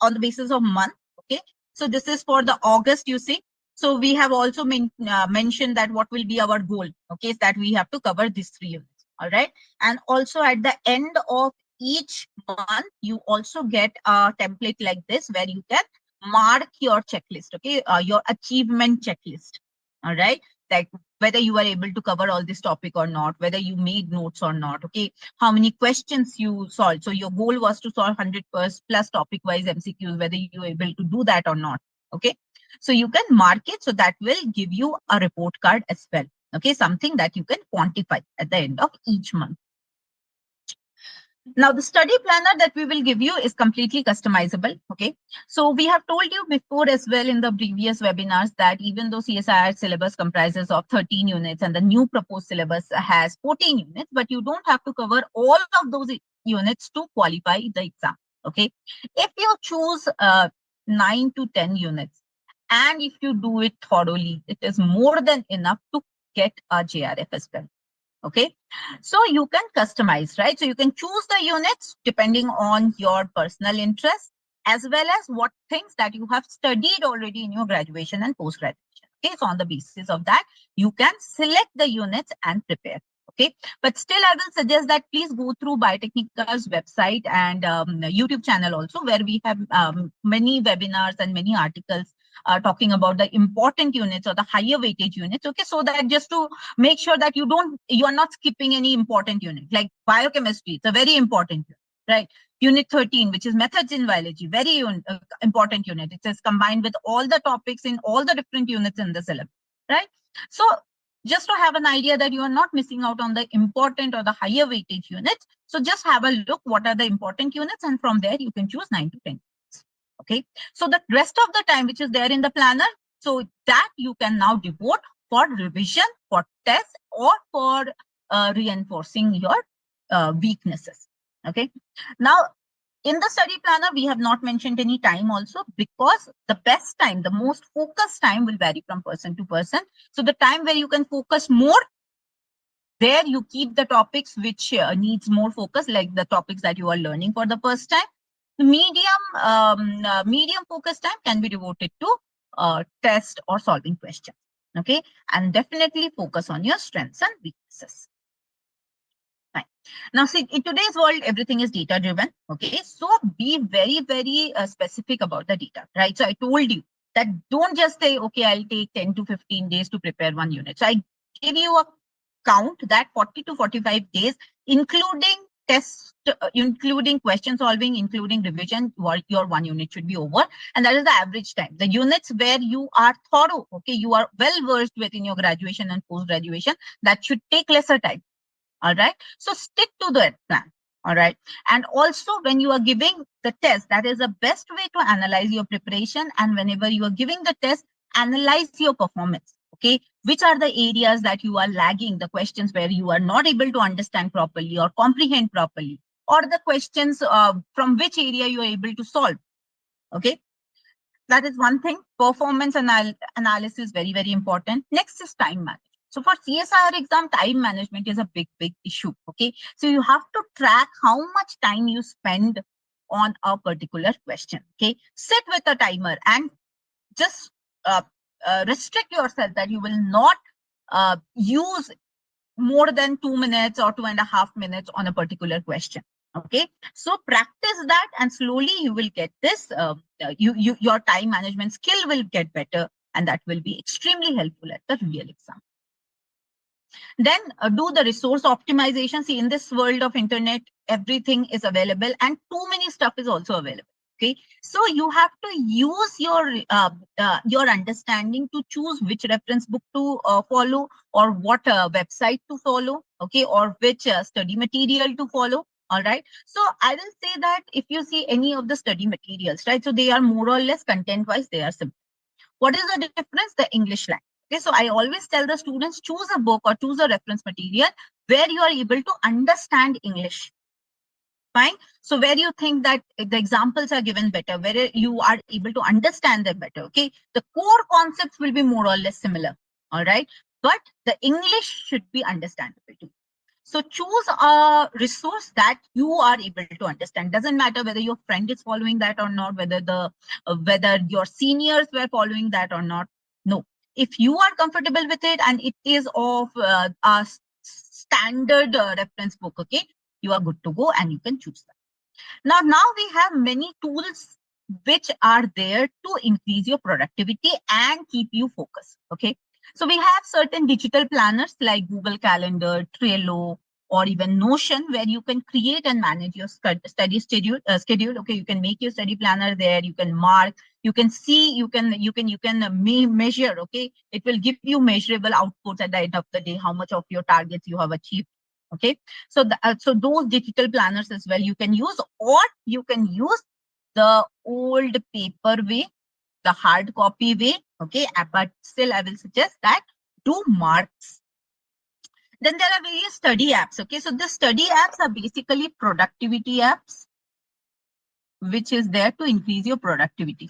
Speaker 1: on the basis of month, okay. So this is for the August, you see. So we have also mentioned that what will be our goal, okay, is that we have to cover these 3 units, all right. And also at the end of each month, you also get a template like this where you can mark your checklist, okay, your achievement checklist. All right. like whether you are able to cover all this topic or not, whether you made notes or not, okay, how many questions you solved. So your goal was to solve 100 plus topic wise MCQs, whether you are able to do that or not, okay. So you can mark it, so that will give you a report card as well, okay, something that you can quantify at the end of each month. Now, the study planner that we will give you is completely customizable. Okay. So we have told you before as well in the previous webinars that even though CSIR syllabus comprises of 13 units and the new proposed syllabus has 14 units, but you don't have to cover all of those units to qualify the exam. Okay. If you choose 9 to 10 units, and if you do it thoroughly, it is more than enough to get a JRF as well. Okay, so you can customize, right? So you can choose the units depending on your personal interest, as well as what things that you have studied already in your graduation and post graduation. Okay, so on the basis of that, you can select the units and prepare. Okay, but still I will suggest that please go through Biotechnica's website and YouTube channel also, where we have many webinars and many articles talking about the important units or the higher weightage units. Okay, so that just to make sure that you are not skipping any important unit, like biochemistry. It's a very important unit, right? Unit 13, which is methods in biology, very important unit. It is combined with all the topics in all the different units in the syllabus, right? So just to have an idea that you are not missing out on the important or the higher weightage units. So just have a look what are the important units, and from there you can choose 9 to 10. Okay, so the rest of the time which is there in the planner, so that you can now devote for revision, for tests, or for reinforcing your weaknesses. Okay, now in the study planner, we have not mentioned any time also, because the best time, the most focused time will vary from person to person. So the time where you can focus more, there you keep the topics which needs more focus, like the topics that you are learning for the first time. Medium focus time can be devoted to test or solving questions. Okay, and definitely focus on your strengths and weaknesses. Fine. Now, see, in today's world, everything is data driven. Okay, so be very, very specific about the data, right? So I told you that don't just say, okay, I'll take 10 to 15 days to prepare one unit. So I give you a count that 40 to 45 days, including test, including question solving, including revision, your one unit should be over. And that is the average time. The units where you are thorough, okay, you are well versed within your graduation and post graduation, that should take lesser time. All right, so stick to that plan. All right, and also when you are giving the test, that is the best way to analyze your preparation. And whenever you are giving the test, analyze your performance. Okay, which are the areas that you are lagging, the questions where you are not able to understand properly or comprehend properly, or the questions from which area you are able to solve. Okay, that is one thing. Performance analysis is very, very important. Next is time management. So for CSIR exam, time management is a big, big issue. Okay, so you have to track how much time you spend on a particular question. Okay, sit with a timer and just restrict yourself that you will not use more than 2 minutes or 2.5 minutes on a particular question. Okay, so practice that, and slowly you will get this. Your time management skill will get better, and that will be extremely helpful at the real exam. Then do the resource optimization. See, in this world of internet, everything is available, and too many stuff is also available. Okay, so you have to use your understanding to choose which reference book to follow, or what website to follow. Okay, or which study material to follow. All right, so I will say that if you see any of the study materials, right, so they are more or less content wise, they are simple. What is the difference? The English language. Okay, so I always tell the students, choose a book or choose a reference material where you are able to understand English. Fine. So where you think that the examples are given better, where you are able to understand them better. Okay, the core concepts will be more or less similar. All right, but the English should be understandable too. So choose a resource that you are able to understand. Doesn't matter whether your friend is following that or not, whether your seniors were following that or not. No, if you are comfortable with it and it is of a standard reference book, okay, you are good to go and you can choose that. Now we have many tools which are there to increase your productivity and keep you focused. Okay, So we have certain digital planners like Google Calendar, Trello, or even Notion, where you can create and manage your study schedule. Okay, you can make your study planner there. You can mark. You can see. You can measure. Okay, it will give you measurable outputs at the end of the day. How much of your targets you have achieved. Okay, so so those digital planners as well you can use, or you can use the old paper way, the hard copy way. Okay, but still I will suggest that do marks. Then there are various study apps. Okay, so the study apps are basically productivity apps, which is there to increase your productivity.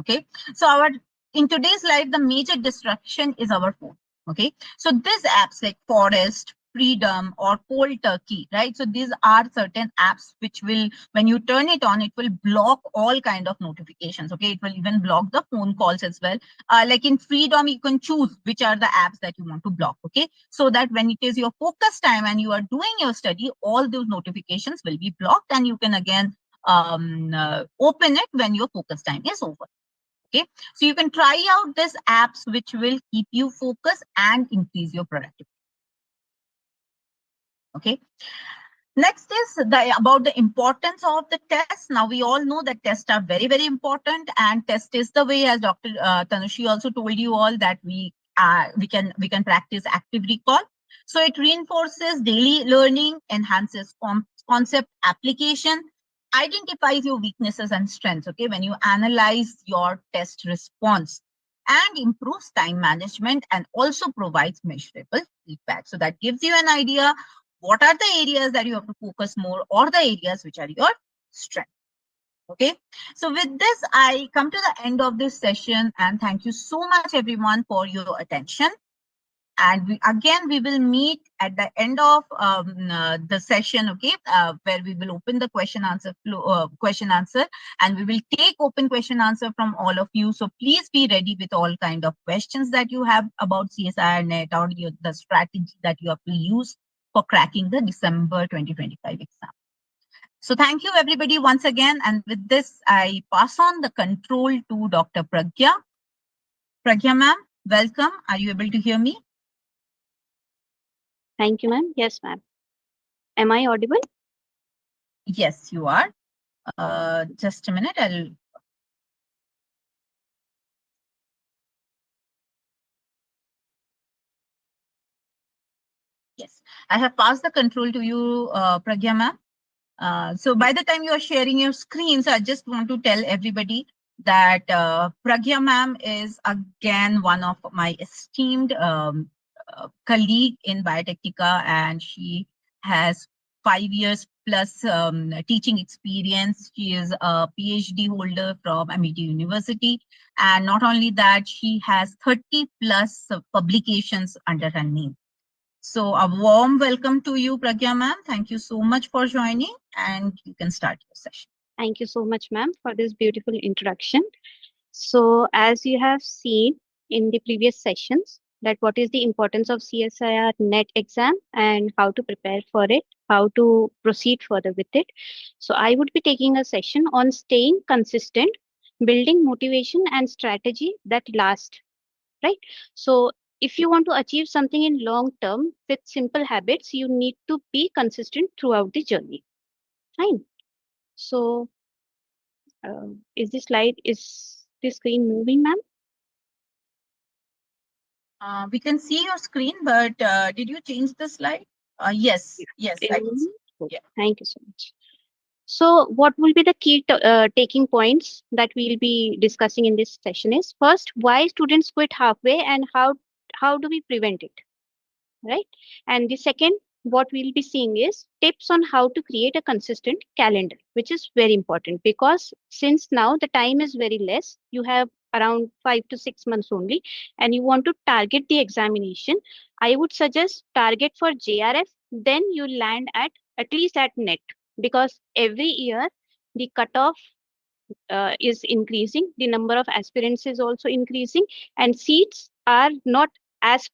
Speaker 1: Okay, so in today's life, the major distraction is our phone. Okay, so these apps like Forest, Freedom, or Cold Turkey, right? So these are certain apps which will, when you turn it on, it will block all kind of notifications. Okay, it will even block the phone calls as well. Like in Freedom, you can choose which are the apps that you want to block. Okay, so that when it is your focus time and you are doing your study, all those notifications will be blocked, and you can again open it when your focus time is over. Okay, so you can try out these apps which will keep you focused and increase your productivity. Okay, next is about the importance of the test. Now we all know that tests are very, very important, and test is the way, as Dr. Tanushree also told you all, that we can practice active recall. So it reinforces daily learning, enhances concept application, identifies your weaknesses and strengths. Okay, when you analyze your test response, and improves time management, and also provides measurable feedback. So that gives you an idea what are the areas that you have to focus more, or the areas which are your strength. Okay, so with this, I come to the end of this session, and thank you so much everyone for your attention. And we will meet at the end of the session, okay, where we will open the question answer, and we will take open question answer from all of you. So please be ready with all kind of questions that you have about CSIR NET, or the strategy that you have to use for cracking the December 2025 exam. So thank you everybody once again. And with this, I pass on the control to Dr. Prangya. Prangya ma'am, welcome. Are you able to hear me?
Speaker 3: Thank you, ma'am. Yes, ma'am. Am I audible?
Speaker 1: Yes, you are. Just a minute. Yes, I have passed the control to you, Prangya ma'am. So by the time you are sharing your screens, I just want to tell everybody that Prangya ma'am is again one of my esteemed colleague in Biotechnica, and she has 5 years plus teaching experience. She is a PhD holder from Amity University, and not only that, she has 30 plus publications under her name. So a warm welcome to you, Prangya ma'am. Thank you so much for joining, and you can start your session.
Speaker 3: Thank you so much, ma'am, for this beautiful introduction. So as you have seen in the previous sessions, that what is the importance of CSIR NET exam and how to prepare for it, how to proceed further with it. So I would be taking a session on staying consistent, building motivation and strategy that last, right? So if you want to achieve something in long term with simple habits, you need to be consistent throughout the journey. Fine. So is the screen moving, ma'am?
Speaker 1: We can see your screen, but did you change the slide? Yes, yes, I can see. Yeah.
Speaker 3: Thank you so much. So what will be the key taking points that we'll be discussing in this session is, first, why students quit halfway and how do we prevent it, right? And the second, what we'll be seeing is tips on how to create a consistent calendar, which is very important because since now the time is very less, you have around 5 to 6 months only, and you want to target the examination. I would suggest target for JRF, then you land at least at NET, because every year the cutoff is increasing, the number of aspirants is also increasing, and seats are not as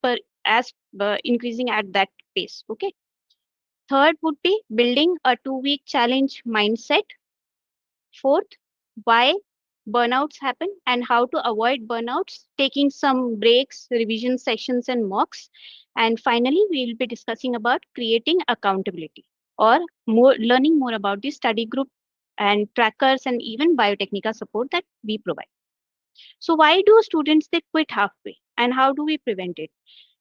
Speaker 3: increasing at that pace. Okay. Third would be building a 2-week challenge mindset. Fourth, why burnouts happen and how to avoid burnouts, taking some breaks, revision sessions, and mocks. And finally, we will be discussing about creating accountability or more learning more about the study group and trackers and even biotechnica support that we provide. So why do students they quit halfway and how do we prevent it?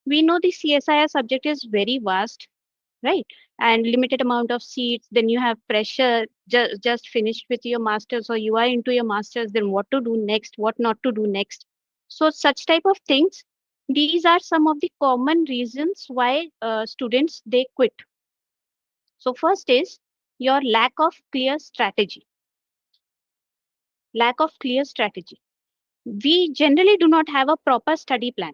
Speaker 3: We know the CSIR subject is very vast, right? And limited amount of seats, then you have pressure, just finished with your masters or you are into your masters, then what to do next, what not to do next. So such type of things, these are some of the common reasons why students they quit. So first is your lack of clear strategy. We generally do not have a proper study plan.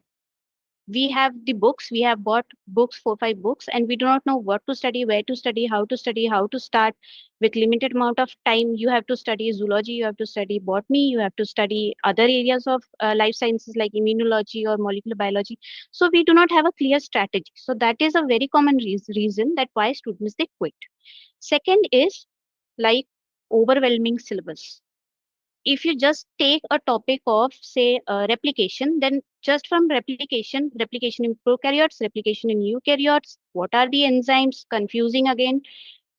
Speaker 3: We have the books, we have bought books, 4 5 books, and we do not know what to study, where to study, how to start. With limited amount of time, you have to study zoology, you have to study botany, you have to study other areas of life sciences like immunology or molecular biology. So we do not have a clear strategy. So that is a very common reason that why students they quit. Second is like overwhelming syllabus. If you just take a topic of say replication, then just from replication in prokaryotes, replication in eukaryotes, what are the enzymes, confusing again.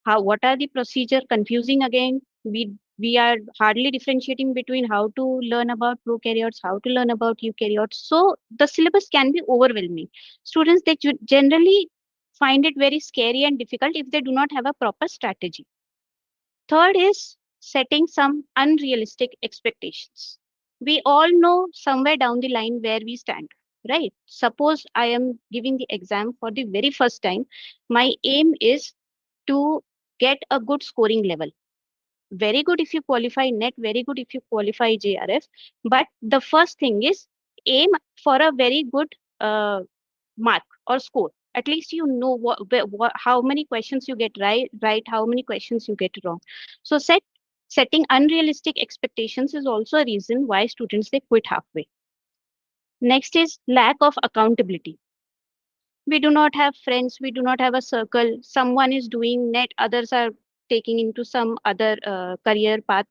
Speaker 3: How, what are the procedure, confusing again. We are hardly differentiating between how to learn about prokaryotes, how to learn about eukaryotes. So the syllabus can be overwhelming. Students they generally find it very scary and difficult if they do not have a proper strategy. Third is setting some unrealistic expectations. We all know somewhere down the line where we stand, right? Suppose I am giving the exam for the very first time. My aim is to get a good scoring level. Very good if you qualify NET, very good if you qualify JRF. But the first thing is aim for a very good mark or score. At least you know how many questions you get right, how many questions you get wrong. So setting unrealistic expectations is also a reason why students they quit halfway. Next is lack of accountability. We do not have friends, we do not have a circle. Someone is doing NET, others are taking into some other career path.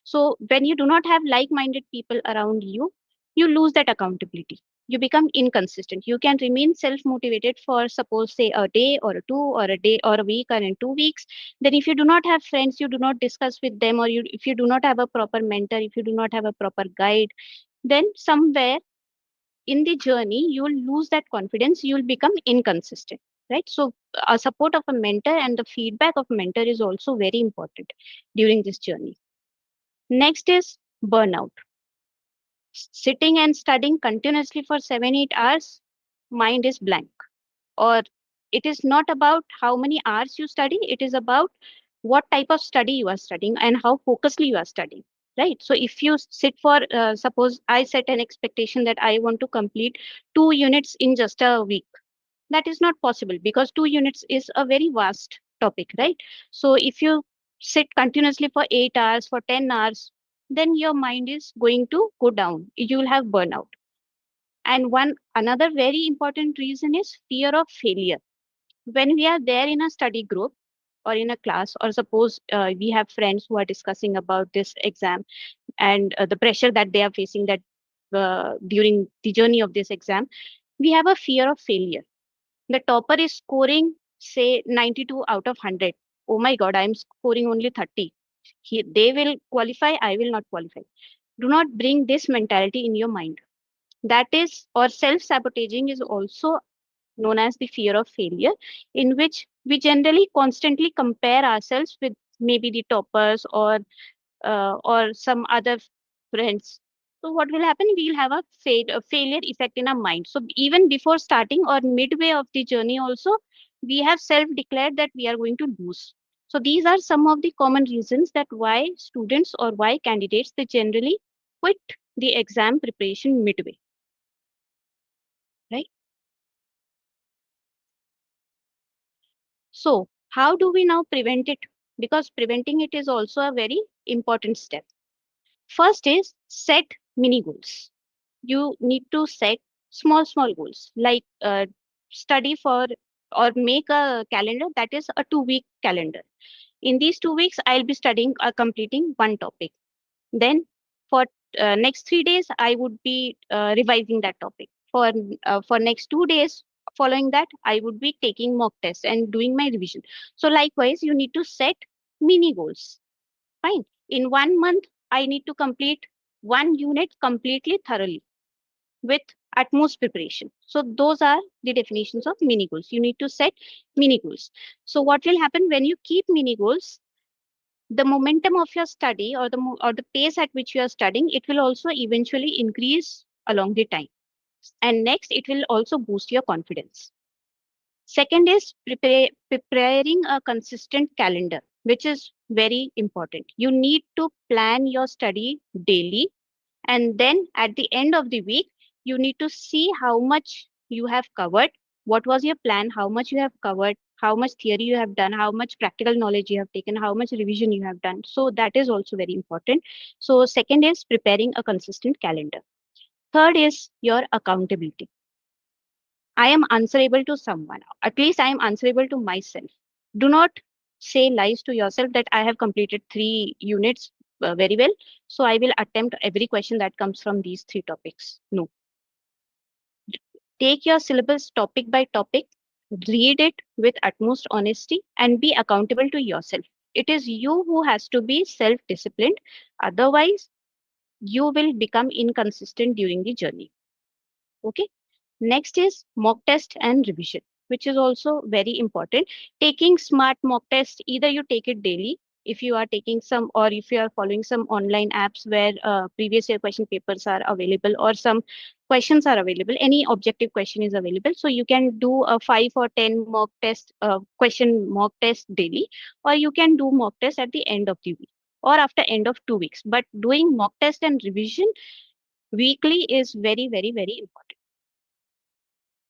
Speaker 3: So when you do not have like-minded people around you, you lose that accountability. You become inconsistent. You can remain self-motivated for suppose say a day or a two or a day or a week or in 2 weeks. Then if you do not have friends, you do not discuss with them, or if you do not have a proper mentor, if you do not have a proper guide, then somewhere in the journey you'll lose that confidence, you'll become inconsistent, right? So a support of a mentor and the feedback of a mentor is also very important during this journey. Next is burnout. Sitting and studying continuously for 7 8 hours, mind is blank. Or it is not about how many hours you study, it is about what type of study you are studying and how focusedly you are studying, right? So if you sit for suppose I set an expectation that I want to complete 2 units in just a week. That is not possible because 2 units is a very vast topic, right? So if you sit continuously for 8 hours, for 10 hours, then your mind is going to go down, you will have burnout. And one another very important reason is fear of failure. When we are there in a study group or in a class, or suppose we have friends who are discussing about this exam and the pressure that they are facing that during the journey of this exam, we have a fear of failure. The topper is scoring say 92 out of 100. Oh my god, I'm scoring only 30. They will qualify, I will not qualify. Do not bring this mentality in your mind. That is, or self-sabotaging is also known as the fear of failure, in which we generally constantly compare ourselves with maybe the toppers or some other friends. So what will happen? We'll have a failure effect in our mind. So even before starting or midway of the journey, also we have self-declared that we are going to lose. So these are some of the common reasons that why students or why candidates they generally quit the exam preparation midway, right? So how do we now prevent it? Because preventing it is also a very important step. First is set mini goals. You need to set small goals like study for or make a calendar that is a 2 week calendar. In these 2 weeks, I'll be studying or completing one topic. Then For next 3 days, I would be revising that topic. For next 2 days following that, I would be taking mock tests and doing my revision. So likewise, you need to set mini goals. Fine. In 1 month, I need to complete one unit completely thoroughly with utmost preparation. So those are the definitions of mini goals. You need to set mini goals. So what will happen when you keep mini goals? The momentum of your study, or the pace at which you are studying, it will also eventually increase along the time. And next, it will also boost your confidence. Second is preparing a consistent calendar, which is very important. You need to plan your study daily, and then at the end of the week, you need to see how much you have covered, what was your plan, how much you have covered, how much theory you have done, how much practical knowledge you have taken, how much revision you have done. So that is also very important. So second is preparing a consistent calendar. Third is your accountability. I am answerable to someone. At least I am answerable to myself. Do not say lies to yourself that I have completed 3 units very well, so I will attempt every question that comes from these 3 topics. No. Take your syllabus topic by topic, read it with utmost honesty, and be accountable to yourself. It is you who has to be self disciplined. Otherwise, you will become inconsistent during the journey. Okay. Next is mock test and revision, which is also very important. Taking smart mock test, either you take it daily if you are taking some, or if you are following some online apps where previous year question papers are available, or some questions are available, any objective question is available. So you can do a 5 or 10 mock test, question mock test daily, or you can do mock test at the end of the week or after end of 2 weeks. But doing mock test and revision weekly is very, very, very important.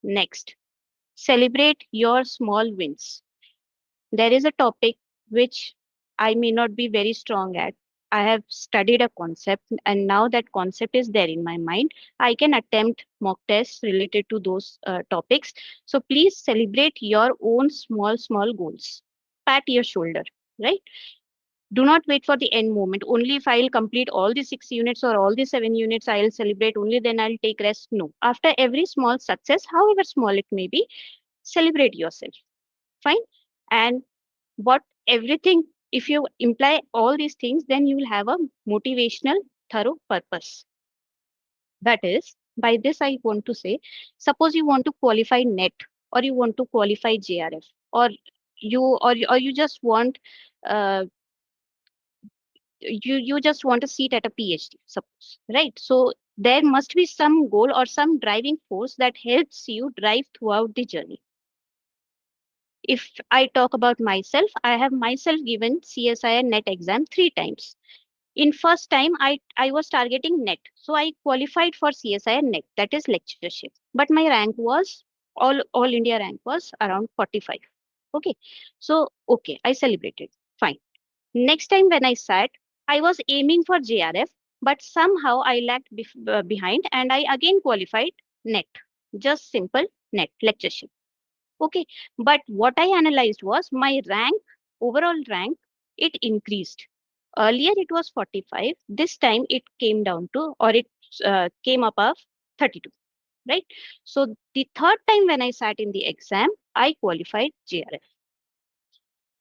Speaker 3: Next, celebrate your small wins. There is a topic which I may not be very strong at. I have studied a concept, and now that concept is there in my mind. I can attempt mock tests related to those topics. So please celebrate your own small, small goals. Pat your shoulder, right? Do not wait for the end moment. Only if I'll complete all the 6 units or all the 7 units, I'll celebrate. Only then I'll take rest. No. After every small success, however small it may be, celebrate yourself. Fine. And what everything, if you imply all these things, then you will have a motivational, thorough purpose. That is, by this, I want to say, suppose you want to qualify NET, or you want to qualify JRF, or you just want uh, you just want a seat at a PhD, suppose, right? So there must be some goal or some driving force that helps you drive throughout the journey. If I talk about myself, I have myself given CSIR NET exam 3 times. In first time, I was targeting NET, so I qualified for CSIR NET, that is lectureship. But my rank was all India rank was around 45. Okay, so okay, I celebrated. Fine. Next time when I sat, I was aiming for JRF, but somehow I lagged behind, and I again qualified NET. Just simple NET lectureship. Okay, but what I analyzed was my rank, overall rank, it increased. Earlier it was 45. This time it came down to, or it came above 32, right? So the third time when I sat in the exam, I qualified JRF.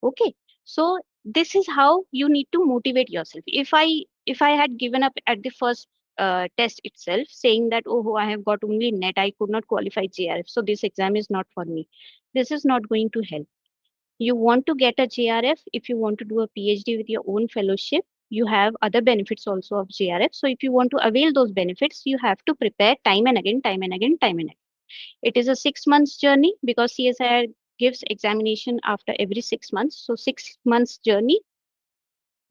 Speaker 3: Okay, so this is how you need to motivate yourself. If I had given up at the first test itself, saying that, oh, I have got only NET, I could not qualify JRF, so this exam is not for me, this is not going to help. You want to get a JRF, if you want to do a PhD with your own fellowship, you have other benefits also of JRF. So if you want to avail those benefits, you have to prepare time and again, time and again, time and again. It is a 6 months journey, because CSIR gives examination after every 6 months. So 6 months journey.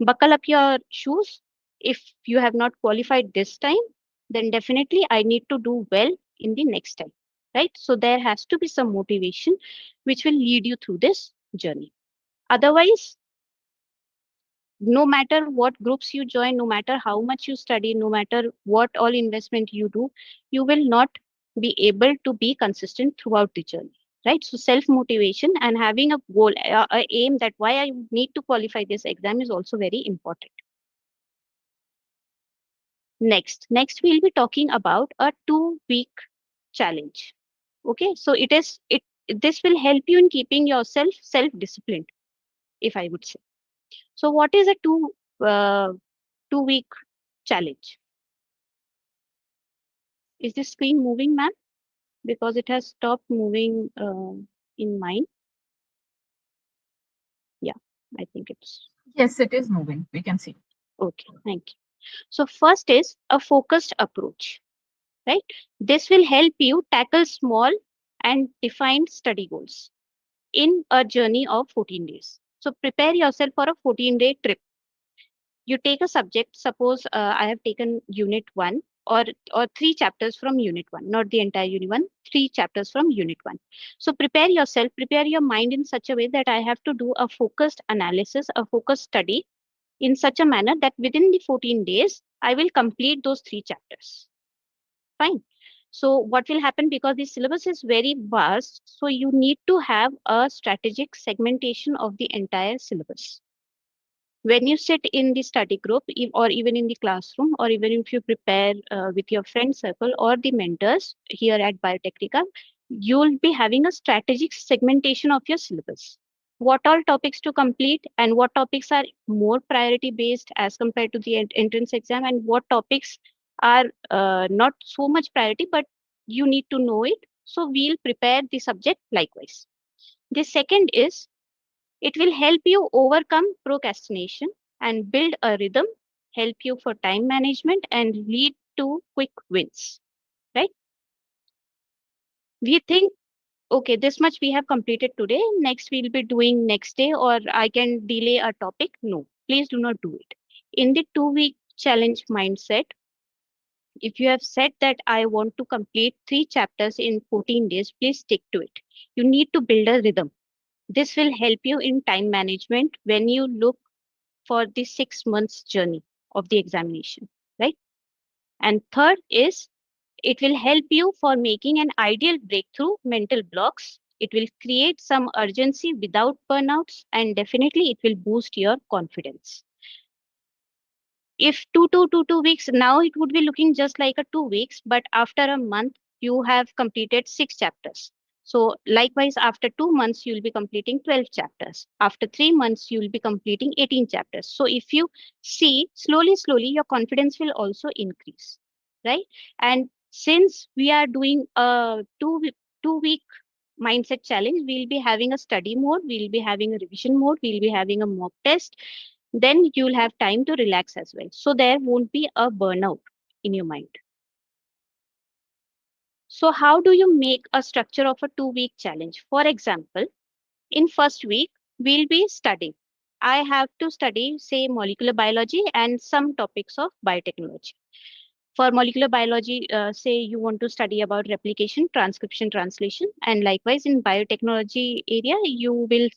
Speaker 3: Buckle up your shoes. If you have not qualified this time, then definitely I need to do well in the next time, right? So there has to be some motivation which will lead you through this journey. Otherwise, no matter what groups you join, no matter how much you study, no matter what all investment you do, you will not be able to be consistent throughout the journey, right? So self motivation and having a goal, a aim that why I need to qualify this exam is also very important. Next we'll be talking about a 2-week challenge. Okay, so this will help you in keeping yourself self-disciplined, if I would say. So what is a 2-week challenge? Is this screen moving, ma'am? Because it has stopped moving in mine. Yeah, I think it's
Speaker 1: Yes, it is moving. We can see.
Speaker 3: okay. Thank you. So first is a focused approach, right? This will help you tackle small and defined study goals in a journey of 14 days. So prepare yourself for a 14-day trip. You take a subject, suppose I have taken unit 1 or 3 chapters from unit 1, not the entire unit 1, 3 chapters from unit 1. So prepare yourself, prepare your mind in such a way that I have to do a focused analysis, a focused study in such a manner that within the 14 days, I will complete those 3 chapters. Fine. So what will happen, because the syllabus is very vast, so you need to have a strategic segmentation of the entire syllabus. When you sit in the study group or even in the classroom, or even if you prepare with your friend circle or the mentors here at Biotechnica, you'll be having a strategic segmentation of your syllabus. What all topics to complete and what topics are more priority based as compared to the entrance exam, and what topics are not so much priority, but you need to know it. So we'll prepare the subject likewise. The second is, it will help you overcome procrastination and build a rhythm, help you for time management, and lead to quick wins, right? We think, okay, this much we have completed today, next we'll be doing next day, or I can delay a topic. No, please do not do it. In the 2-week challenge mindset, if you have said that I want to complete 3 chapters in 14 days, please stick to it. You need to build a rhythm. This will help you in time management when you look for the 6 months journey of the examination, right? And third is, it will help you for making an ideal breakthrough mental blocks. It will create some urgency without burnouts, and definitely it will boost your confidence. If 2 weeks, now it would be looking just like a 2 weeks, but after a month, you have completed 6 chapters. So likewise, after 2 months, you'll be completing 12 chapters. After 3 months, you'll be completing 18 chapters. So if you see slowly, your confidence will also increase, right? And since we are doing a 2 week mindset challenge, we'll be having a study mode, we'll be having a revision mode, we'll be having a mock test. Then you'll have time to relax as well. So there won't be a burnout in your mind. So how do you make a structure of a 2-week challenge? For example, in first week, we'll be studying. I have to study, say, molecular biology and some topics of biotechnology. For molecular biology, say you want to study about replication, transcription, translation, and likewise in biotechnology area, you will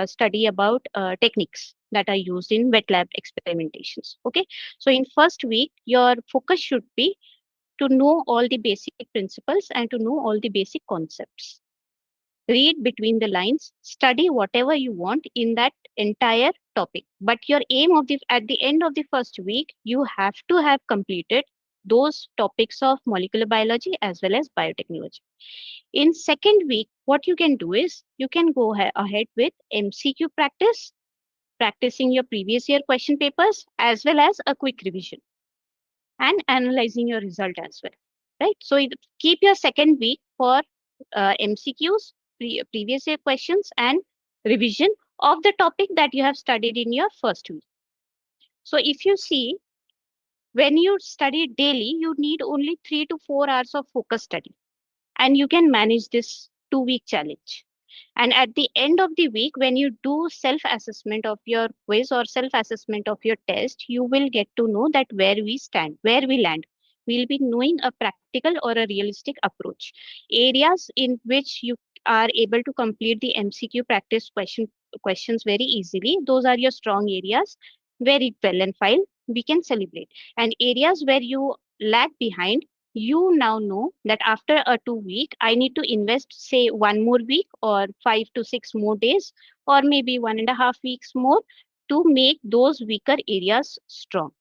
Speaker 3: study about techniques that are used in wet lab experimentations. Okay, so in first week, your focus should be to know all the basic principles and to know all the basic concepts. Read between the lines, study whatever you want in that entire topic. But your aim of the at the end of the first week, you have to have completed those topics of molecular biology as well as biotechnology. In second week, what you can do is you can go ahead with MCQ practice, practicing your previous year question papers as well as a quick revision and analyzing your result as well, right? So keep your second week for MCQs, previous year questions, and revision of the topic that you have studied in your first week. So if you see, when you study daily, you need only 3 to 4 hours of focus study, and you can manage this 2-week challenge. And at the end of the week, when you do self assessment of your quiz or self assessment of your test, you will get to know that where we stand, where we land. We'll be knowing a practical or a realistic approach. Areas in which you are able to complete the MCQ practice questions very easily, those are your strong areas. Very well and fine, we can celebrate. And areas where you lag behind, you now know that after a 2 week, I need to invest, say, 1 more week or 5 to 6 more days, or maybe 1.5 weeks more to make those weaker areas strong.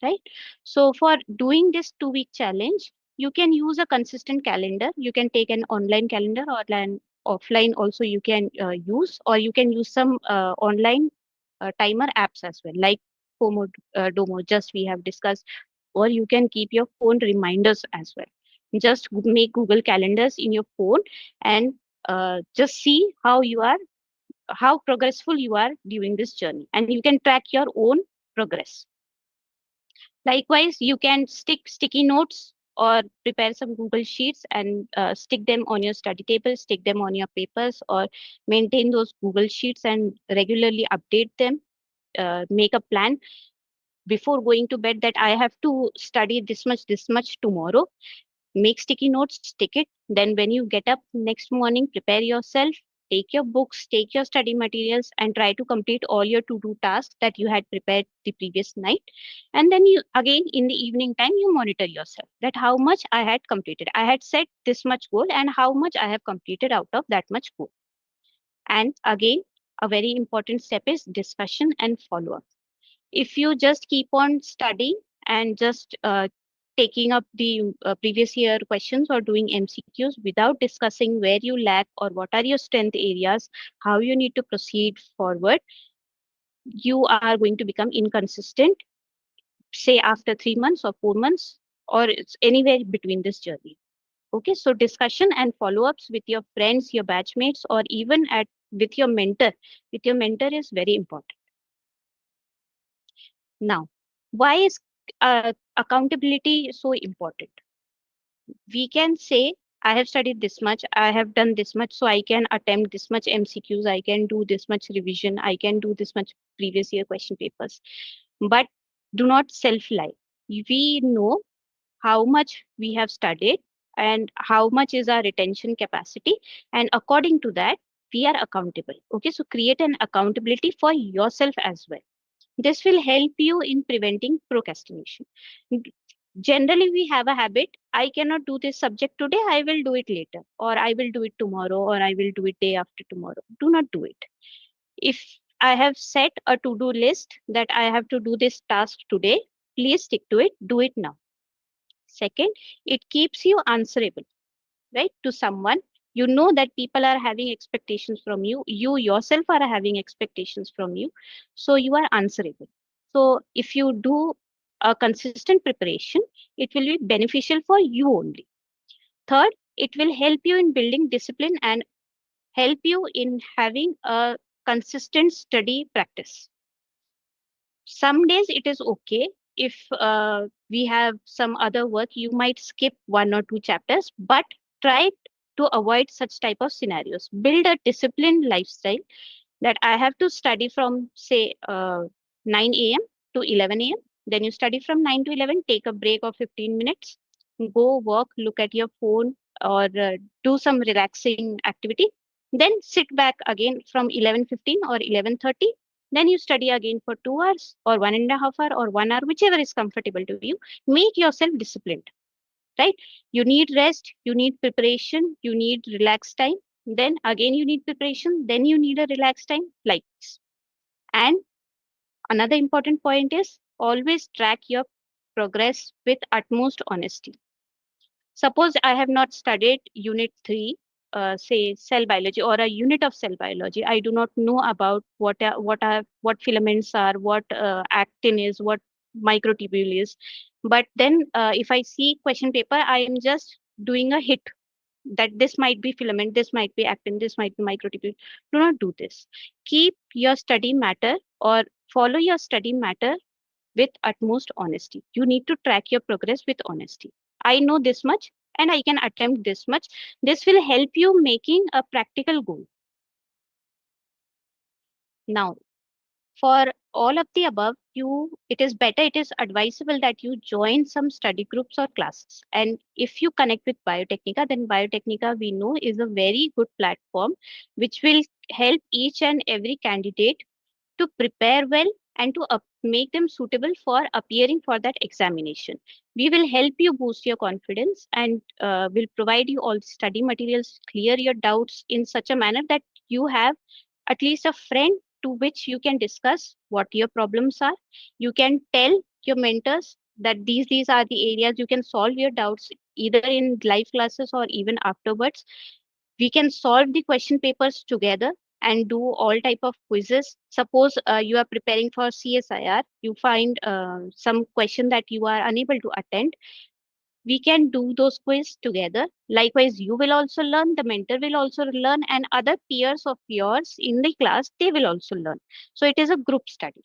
Speaker 3: right? So for doing this 2-week challenge, you can use a consistent calendar. You can take an online calendar or an offline also you can use, or you can use some online timer apps as well, like Domo, just we have discussed, or you can keep your phone reminders as well. Just make Google calendars in your phone and just see how progressful you are during this journey, and you can track your own progress. Likewise, you can stick sticky notes or prepare some Google Sheets and stick them on your study table, stick them on your papers, or maintain those Google Sheets and regularly update them. Make a plan before going to bed that I have to study this much tomorrow. Make sticky notes, stick it. Then when you get up next morning, prepare yourself, take your books, take your study materials, and try to complete all your to-do tasks that you had prepared the previous night. And then you again in the evening time, you monitor yourself that how much I had completed. I had set this much goal and how much I have completed out of that much goal. And again, a very important step is discussion and follow-up. If you just keep on studying and just taking up the previous year questions or doing MCQs without discussing where you lack or what are your strength areas, how you need to proceed forward, you are going to become inconsistent, say after 3 months or 4 months, or it's anywhere between this journey. Okay, so discussion and follow-ups with your friends, your batchmates, or even with your mentor. With your mentor is very important. Now, why is accountability so important? We can say, I have studied this much, I have done this much, so I can attempt this much MCQs, I can do this much revision, I can do this much previous year question papers. But do not self-lie. We know how much we have studied and how much is our retention capacity. And according to that, we are accountable. Okay, so create an accountability for yourself as well. This will help you in preventing procrastination. Generally, we have a habit, I cannot do this subject today, I will do it later, or I will do it tomorrow, or I will do it day after tomorrow. Do not do it. If I have set a to-do list that I have to do this task today, please stick to it, do it now. Second, it keeps you answerable, right, to someone. You know that people are having expectations from you. You yourself are having expectations from you. So you are answerable. So if you do a consistent preparation, it will be beneficial for you only. Third, it will help you in building discipline and help you in having a consistent study practice. Some days it is okay if we have some other work, you might skip 1 or 2 chapters, but try to avoid such type of scenarios. Build a disciplined lifestyle that I have to study from say 9 a.m. to 11 a.m. Then you study from 9 to 11, take a break of 15 minutes, go walk, look at your phone, or do some relaxing activity. Then sit back again from 11:15 or 11:30. Then you study again for 2 hours or 1.5 hours or 1 hour, whichever is comfortable to you. Make yourself disciplined, right? You need rest, you need preparation, you need relaxed time. Then again, you need preparation, then you need a relaxed time, like this. And another important point is always track your progress with utmost honesty. Suppose I have not studied unit 3, say cell biology or a unit of cell biology. I do not know about what filaments are, what actin is, what microtubule is. But then if I see question paper, I am just doing a hit that this might be filament, this might be actin, this might be microtubule. Do not do this. Keep your study matter or follow your study matter with utmost honesty. You need to track your progress with honesty. I know this much and I can attempt this much. This will help you making a practical goal. Now, for all of the above, it is advisable that you join some study groups or classes. And if you connect with Biotechnica, then Biotechnica we know is a very good platform which will help each and every candidate to prepare well and to make them suitable for appearing for that examination. We will help you boost your confidence and will provide you all the study materials, clear your doubts in such a manner that you have at least a friend to which you can discuss what your problems are. You can tell your mentors that these are the areas you can solve your doubts either in live classes or even afterwards. We can solve the question papers together and do all type of quizzes. Suppose you are preparing for CSIR, you find some question that you are unable to attend, we can do those quiz together. Likewise, you will also learn, the mentor will also learn, and other peers of yours in the class, they will also learn. So it is a group study.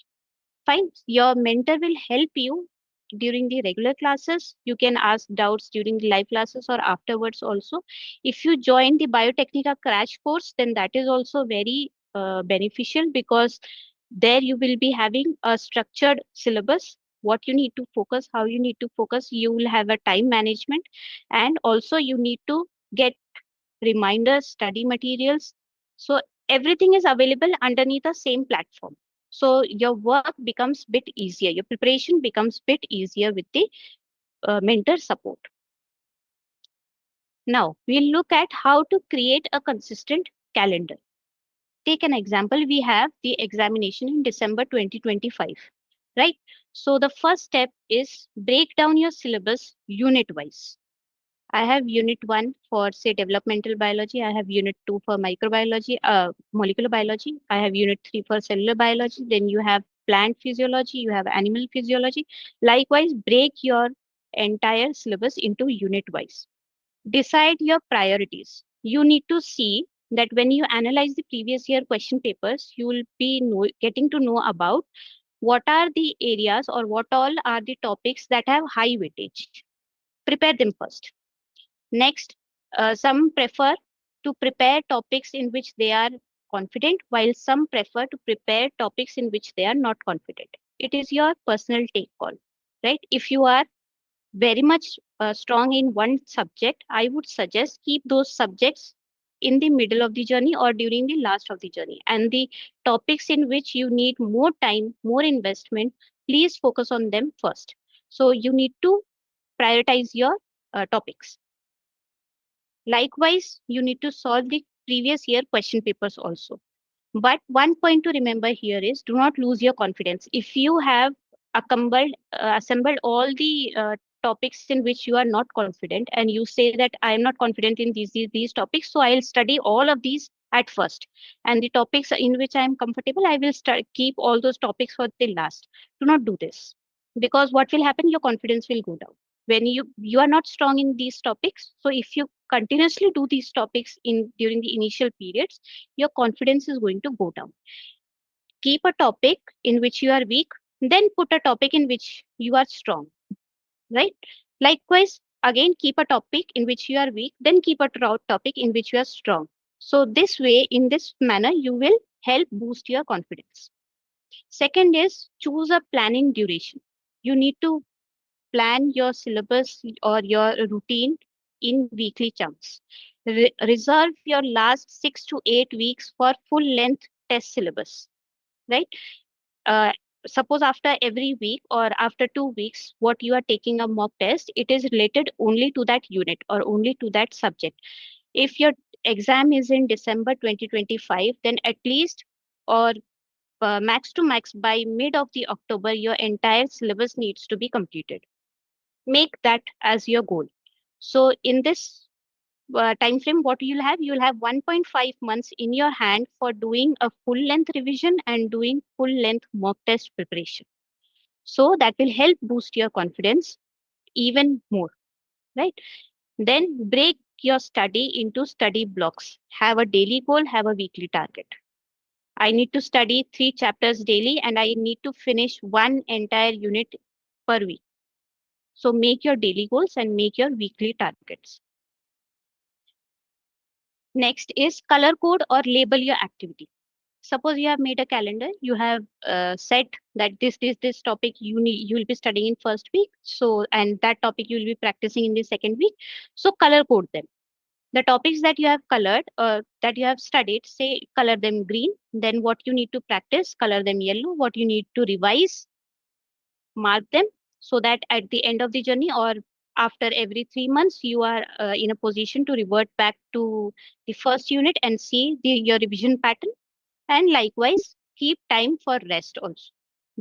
Speaker 3: Fine. Your mentor will help you during the regular classes. You can ask doubts during the live classes or afterwards also. If you join the Biotechnica crash course, then that is also very beneficial because there you will be having a structured syllabus, what you need to focus, how you need to focus. You will have a time management, and also you need to get reminders, study materials. So everything is available underneath the same platform. So your work becomes bit easier. Your preparation becomes bit easier with the mentor support. Now we'll look at how to create a consistent calendar. Take an example. We have the examination in December 2025, right? So the first step is break down your syllabus unit wise. I have unit 1 for say developmental biology. I have unit 2 for microbiology, molecular biology. I have unit 3 for cellular biology. Then you have plant physiology, you have animal physiology. Likewise, break your entire syllabus into unit wise. Decide your priorities. You need to see that when you analyze the previous year question papers, you will be getting to know about what are the areas or what all are the topics that have high weightage. Prepare them first. Next, some prefer to prepare topics in which they are confident, while some prefer to prepare topics in which they are not confident. It is your personal take call, right? If you are very much strong in one subject, I would suggest keep those subjects in the middle of the journey or during the last of the journey. And the topics in which you need more time, more investment, please focus on them first. So you need to prioritize your topics. Likewise, you need to solve the previous year question papers also. But one point to remember here is do not lose your confidence. If you have assembled all the topics in which you are not confident and you say that I am not confident in these topics, so I'll study all of these at first. And the topics in which I am comfortable, I will keep all those topics for the last. Do not do this because what will happen? Your confidence will go down when you are not strong in these topics. So if you continuously do these topics in during the initial periods, your confidence is going to go down. Keep a topic in which you are weak, then put a topic in which you are strong, right? Likewise, again, keep a topic in which you are weak, then keep a topic in which you are strong. So this way, in this manner, you will help boost your confidence. Second is choose a planning duration. You need to plan your syllabus or your routine in weekly chunks. Reserve your last 6 to 8 weeks for full length test syllabus, right? Uh, Suppose after every week or after 2 weeks, what you are taking a mock test, it is related only to that unit or only to that subject. If your exam is in December 2025, then at least or max to max by mid of the October, your entire syllabus needs to be completed. Make that as your goal. So in this time frame, what you'll have 1.5 months in your hand for doing a full length revision and doing full length mock test preparation. So that will help boost your confidence even more, right? Then break your study into study blocks. Have a daily goal, have a weekly target. I need to study 3 chapters daily and I need to finish one entire unit per week. So make your daily goals and make your weekly targets. Next is color code or label your activity. Suppose you have made a calendar, you have said that this topic you will be studying in first week. So and that topic you will be practicing in the second week. So color code them. The topics that you have colored that you have studied, say color them green. Then what you need to practice, color them yellow. What you need to revise, mark them, so that at the end of the journey or after every 3 months you are in a position to revert back to the first unit and see your revision pattern. And likewise keep time for rest also.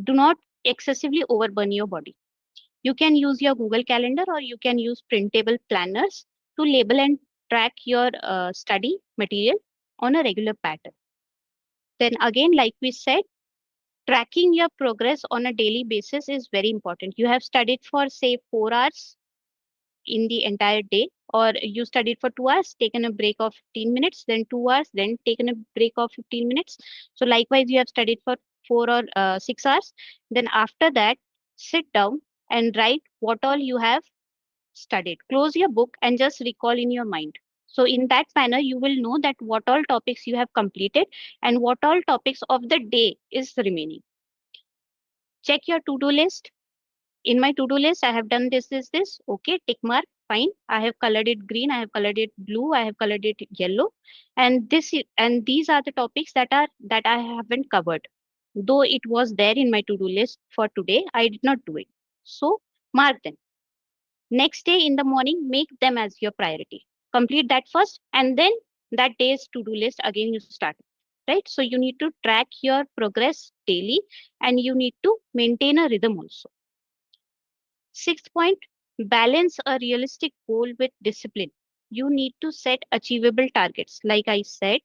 Speaker 3: Do not excessively overburn your body. You can use your Google Calendar or you can use printable planners to label and track your study material on a regular pattern. Then again, like we said, tracking your progress on a daily basis is very important. You have studied for say 4 hours in the entire day, or you studied for 2 hours, taken a break of 15 minutes, then 2 hours, then taken a break of 15 minutes. So likewise, you have studied for 4 or 6 hours. Then after that, sit down and write what all you have studied. Close your book and just recall in your mind. So in that manner, you will know that what all topics you have completed and what all topics of the day is remaining. Check your to-do list. In my to-do list, I have done this. Okay, tick mark, fine. I have colored it green, I have colored it blue, I have colored it yellow. And these are the topics that I haven't covered. Though it was there in my to-do list for today, I did not do it. So mark them. Next day in the morning, make them as your priority. Complete that first, and then that day's to-do list again you start. Right? So you need to track your progress daily and you need to maintain a rhythm also. Sixth point, balance a realistic goal with discipline. You need to set achievable targets. Like I said,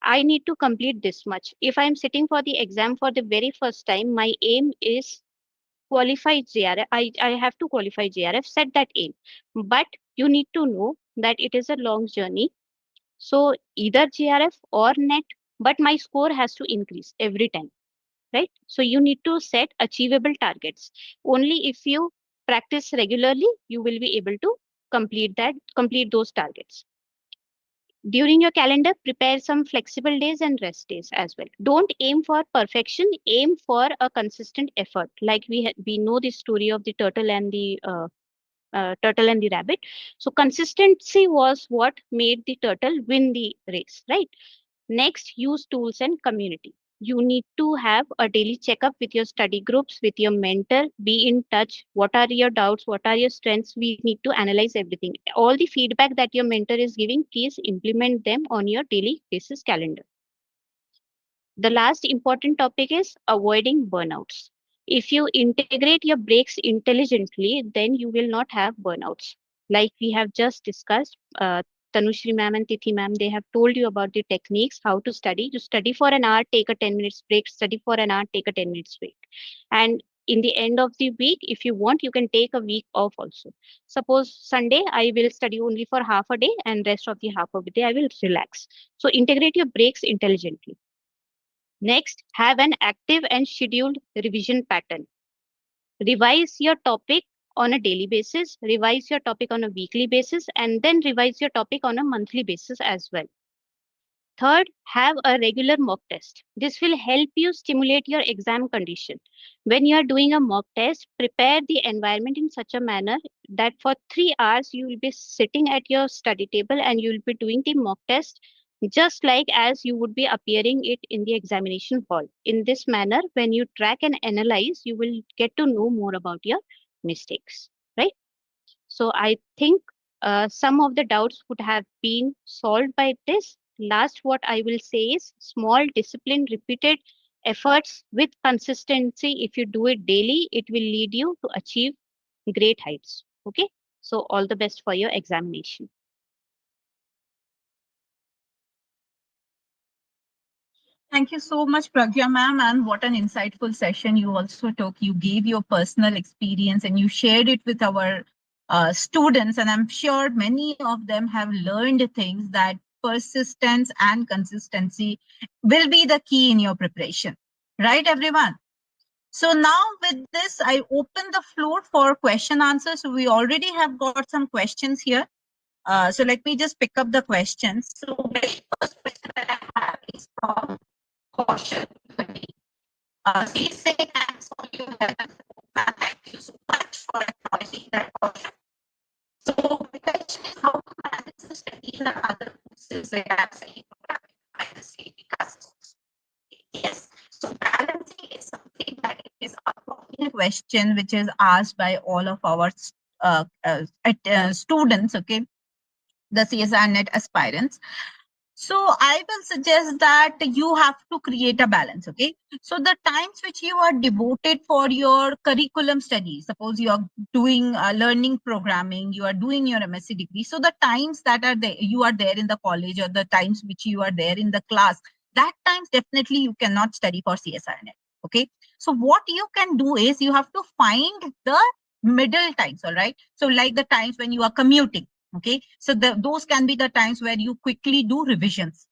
Speaker 3: I need to complete this much. If I'm sitting for the exam for the very first time, my aim is qualify JRF. I have to qualify JRF, set that aim. But you need to know that it is a long journey. So either JRF or NET, but my score has to increase every time, right? So you need to set achievable targets. Only if you practice regularly, you will be able to complete those targets. During your calendar, prepare some flexible days and rest days as well. Don't aim for perfection, aim for a consistent effort. Like we know the story of the turtle and the rabbit. So consistency was what made the turtle win the race, right? Next, use tools and community. You need to have a daily checkup with your study groups, with your mentor, be in touch. What are your doubts? What are your strengths? We need to analyze everything. All the feedback that your mentor is giving, please implement them on your daily basis calendar. The last important topic is avoiding burnouts. If you integrate your breaks intelligently, then you will not have burnouts. Like we have just discussed, Tanushree ma'am and Tithi ma'am, they have told you about the techniques, how to study. You study for an hour, take a 10 minutes break, study for an hour, take a 10 minutes break. And in the end of the week, if you want, you can take a week off also. Suppose Sunday, I will study only for half a day and rest of the half of the day, I will relax. So integrate your breaks intelligently. Next, have an active and scheduled revision pattern. Revise your topic on a daily basis, revise your topic on a weekly basis, and then revise your topic on a monthly basis as well. Third, have a regular mock test. This will help you stimulate your exam condition. When you are doing a mock test, prepare the environment in such a manner that for 3 hours you will be sitting at your study table and you will be doing the mock test just like as you would be appearing it in the examination hall. In this manner, when you track and analyze, you will get to know more about your mistakes, right? So I think some of the doubts would have been solved by this. Last, what I will say is small, disciplined, repeated efforts with consistency. If you do it daily, it will lead you to achieve great heights. Okay. So all the best for your examination.
Speaker 1: Thank you so much, Pragya ma'am, and what an insightful session you also took. You gave your personal experience and you shared it with our students, and I'm sure many of them have learned things that persistence and consistency will be the key in your preparation. Right, everyone? So now with this, I open the floor for question answers. So we already have got some questions here. So let me just pick up the questions. So very first question that I have is from Caution. Please say thanks for your help. Thank you so much for acknowledging that caution. So the question is how to manage the studies and other courses like I'm saying by the safety customers. Yes. So balancing is something that is a common question which is asked by all of our students, okay, the CSIR NET aspirants. So I will suggest that you have to create a balance, okay? So the times which you are devoted for your curriculum study, suppose you are doing learning programming, you are doing your MSc degree. So the times that are there, you are there in the college, or the times which you are there in the class, that times definitely you cannot study for CSIR NET, okay? So what you can do is you have to find the middle times, all right? So like the times when you are commuting. Okay, so those can be the times where you quickly do revisions.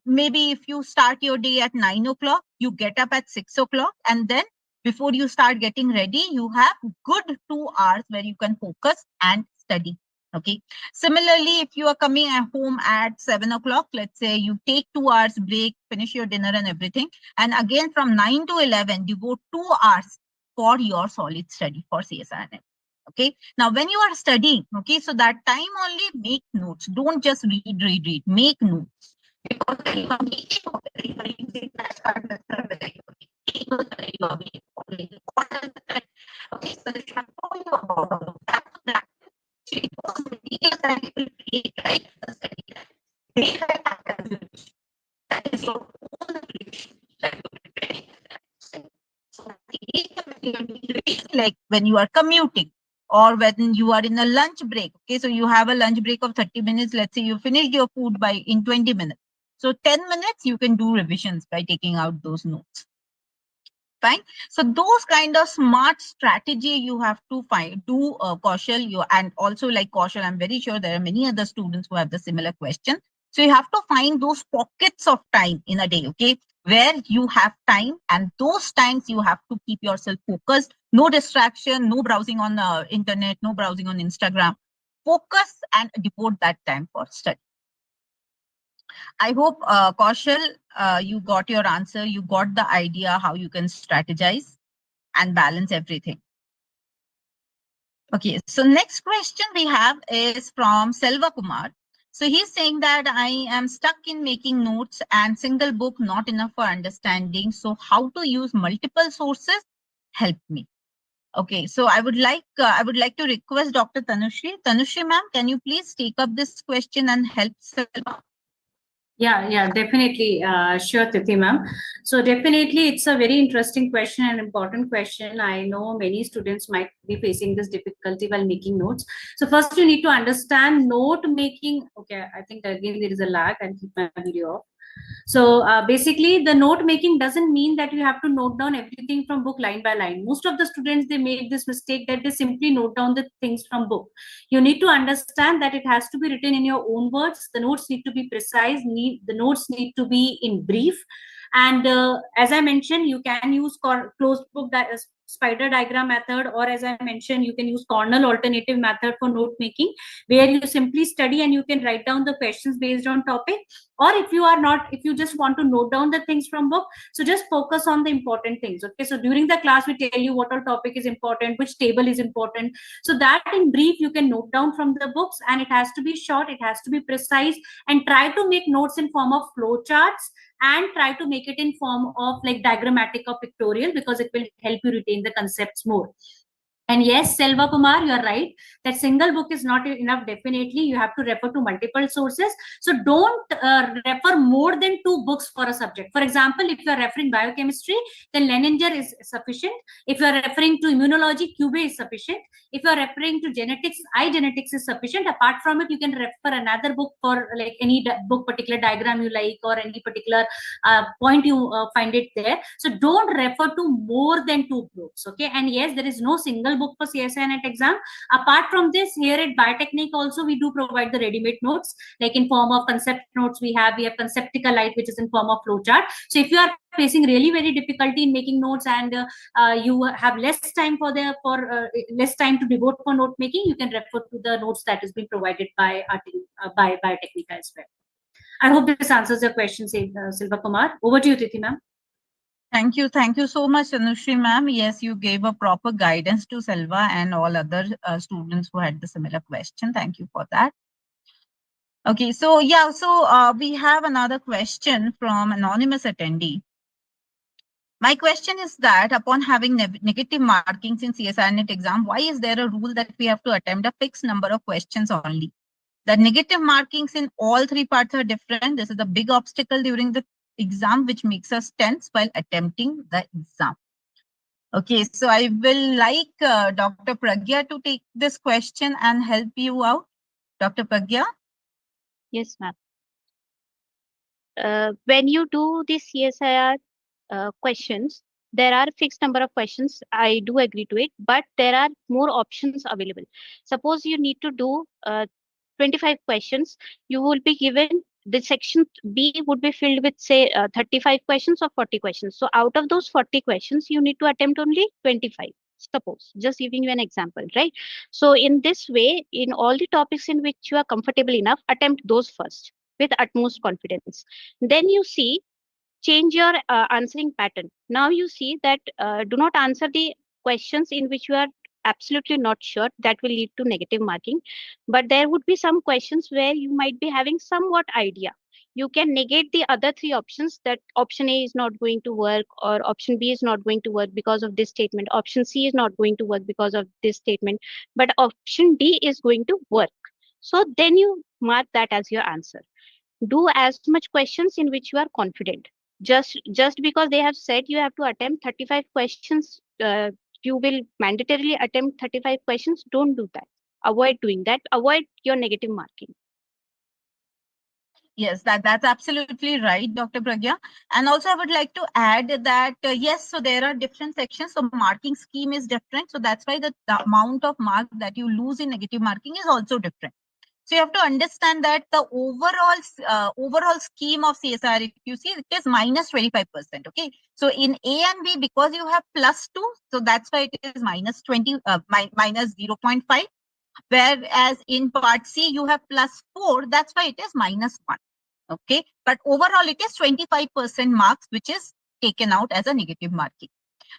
Speaker 1: Maybe if you start your day at 9 o'clock, you get up at 6 o'clock, and then before you start getting ready, you have good 2 hours where you can focus and study. Okay. Similarly, if you are coming at home at 7 o'clock, let's say you take 2 hours break, finish your dinner and everything, and again from 9 to 11, devote 2 hours for your solid study for CSIR. Okay, now when you are studying, okay, so that time only make notes. Don't just read, make notes. Because you are making of it, you are using flashcard method, whether you are making okay, so the shampoo you are about that those materials that you will create, right? The study they will act as a vision. That is your own vision that you are preparing. So like when you are commuting, or when you are in a lunch break. Okay, so you have a lunch break of 30 minutes. Let's say you finished your food in 20 minutes. So 10 minutes, you can do revisions by taking out those notes. Fine. So those kind of smart strategy you have to do Kaushal, and also like Kaushal, I'm very sure there are many other students who have the similar question. So you have to find those pockets of time in a day, okay, where you have time, and those times you have to keep yourself focused. No distraction, no browsing on the internet, no browsing on Instagram. Focus and devote that time for study. I hope, Kaushal, you got your answer. You got the idea how you can strategize and balance everything. Okay, so next question we have is from Selva Kumar. So he's saying that I am stuck in making notes and single book not enough for understanding. So how to use multiple sources? Help me. Okay, so I would like to request Dr. Tanushree. Tanushree ma'am, can you please take up this question and help Selva?
Speaker 2: Yeah, definitely. Sure, Tithi ma'am. So definitely it's a very interesting question and important question. I know many students might be facing this difficulty while making notes. So first you need to understand note making. Okay, I think again there is a lag. I'll keep my video off. So basically the note making doesn't mean that you have to note down everything from book line by line. Most of the students, they make this mistake that they simply note down the things from book. You need to understand that it has to be written in your own words. The notes need to be precise, the notes need to be in brief. And as I mentioned, you can use closed book spider diagram method, or as I mentioned, you can use cornell alternative method for note making, where you simply study and you can write down the questions based on topic. Or if you just want to note down the things from book, so just focus on the important things. Okay, so during the class we tell you what all topic is important, which table is important, so that in brief you can note down from the books, and it has to be short, it has to be precise, and try to make notes in form of flow charts, and try to make it in form of like diagrammatic or pictorial, because it will help you retain the concepts more. And yes, Selva Kumar, you are right that single book is not enough. Definitely, you have to refer to multiple sources. So don't refer more than 2 books for a subject. For example, if you are referring biochemistry, then Leninger is sufficient. If you are referring to immunology, Cube is sufficient. If you are referring to genetics, iGenetics is sufficient. Apart from it, you can refer another book for like any book, particular diagram you like, or any particular point you find it there. So don't refer to more than 2 books. Okay, and yes, there is no single book for CSIR NET exam. Apart from this, here at Biotechnique also we do provide the ready-made notes, like in form of concept notes. We have Conceptica Lite, which is in form of flowchart. So if you are facing really very difficulty in making notes, and you have less time less time to devote for note making, you can refer to the notes that is being provided by by Biotechnique as well. I hope this answers your question, Silva Kumar. Over to you, Tithi ma'am.
Speaker 1: Thank you. Thank you so much, Tanushree ma'am. Yes, you gave a proper guidance to Selva and all other students who had the similar question. Thank you for that. Okay, so yeah, so we have another question from anonymous attendee. My question is that upon having negative markings in CSIR NET exam, why is there a rule that we have to attempt a fixed number of questions only? The negative markings in all three parts are different. This is the big obstacle during the exam, which makes us tense while attempting the exam. Okay, so I will like Dr. Pragya to take this question and help you out. Dr. Pragya?
Speaker 3: Yes, ma'am. When you do the CSIR questions, there are fixed number of questions. I do agree to it, but there are more options available. Suppose you need to do 25 questions, you will be given the section B would be filled with say 35 questions or 40 questions. So out of those 40 questions, you need to attempt only 25. Suppose, just giving you an example, right? So in this way, in all the topics in which you are comfortable enough, attempt those first with utmost confidence. Then you see, change your answering pattern. Now you see that do not answer the questions in which you are absolutely not sure, that will lead to negative marking. But there would be some questions where you might be having somewhat idea. You can negate the other three options, that option A is not going to work, or option B is not going to work because of this statement. Option C is not going to work because of this statement, but option D is going to work. So then you mark that as your answer. Do as much questions in which you are confident. Just because they have said you have to attempt 35 questions, you will mandatorily attempt 35 questions. Don't do that. Avoid doing that. Avoid your negative marking.
Speaker 1: Yes, that's absolutely right, Dr. Pragya. And also I would like to add that, yes, so there are different sections. So marking scheme is different. So that's why the amount of mark that you lose in negative marking is also different. So you have to understand that the overall scheme of CSR, if you see, it is minus 25%. Okay. So in A and B, because you have +2, so that's why it is minus 20, minus 0.5. Whereas in part C, you have +4, that's why it is -1. Okay. But overall, it is 25% marks, which is taken out as a negative marking.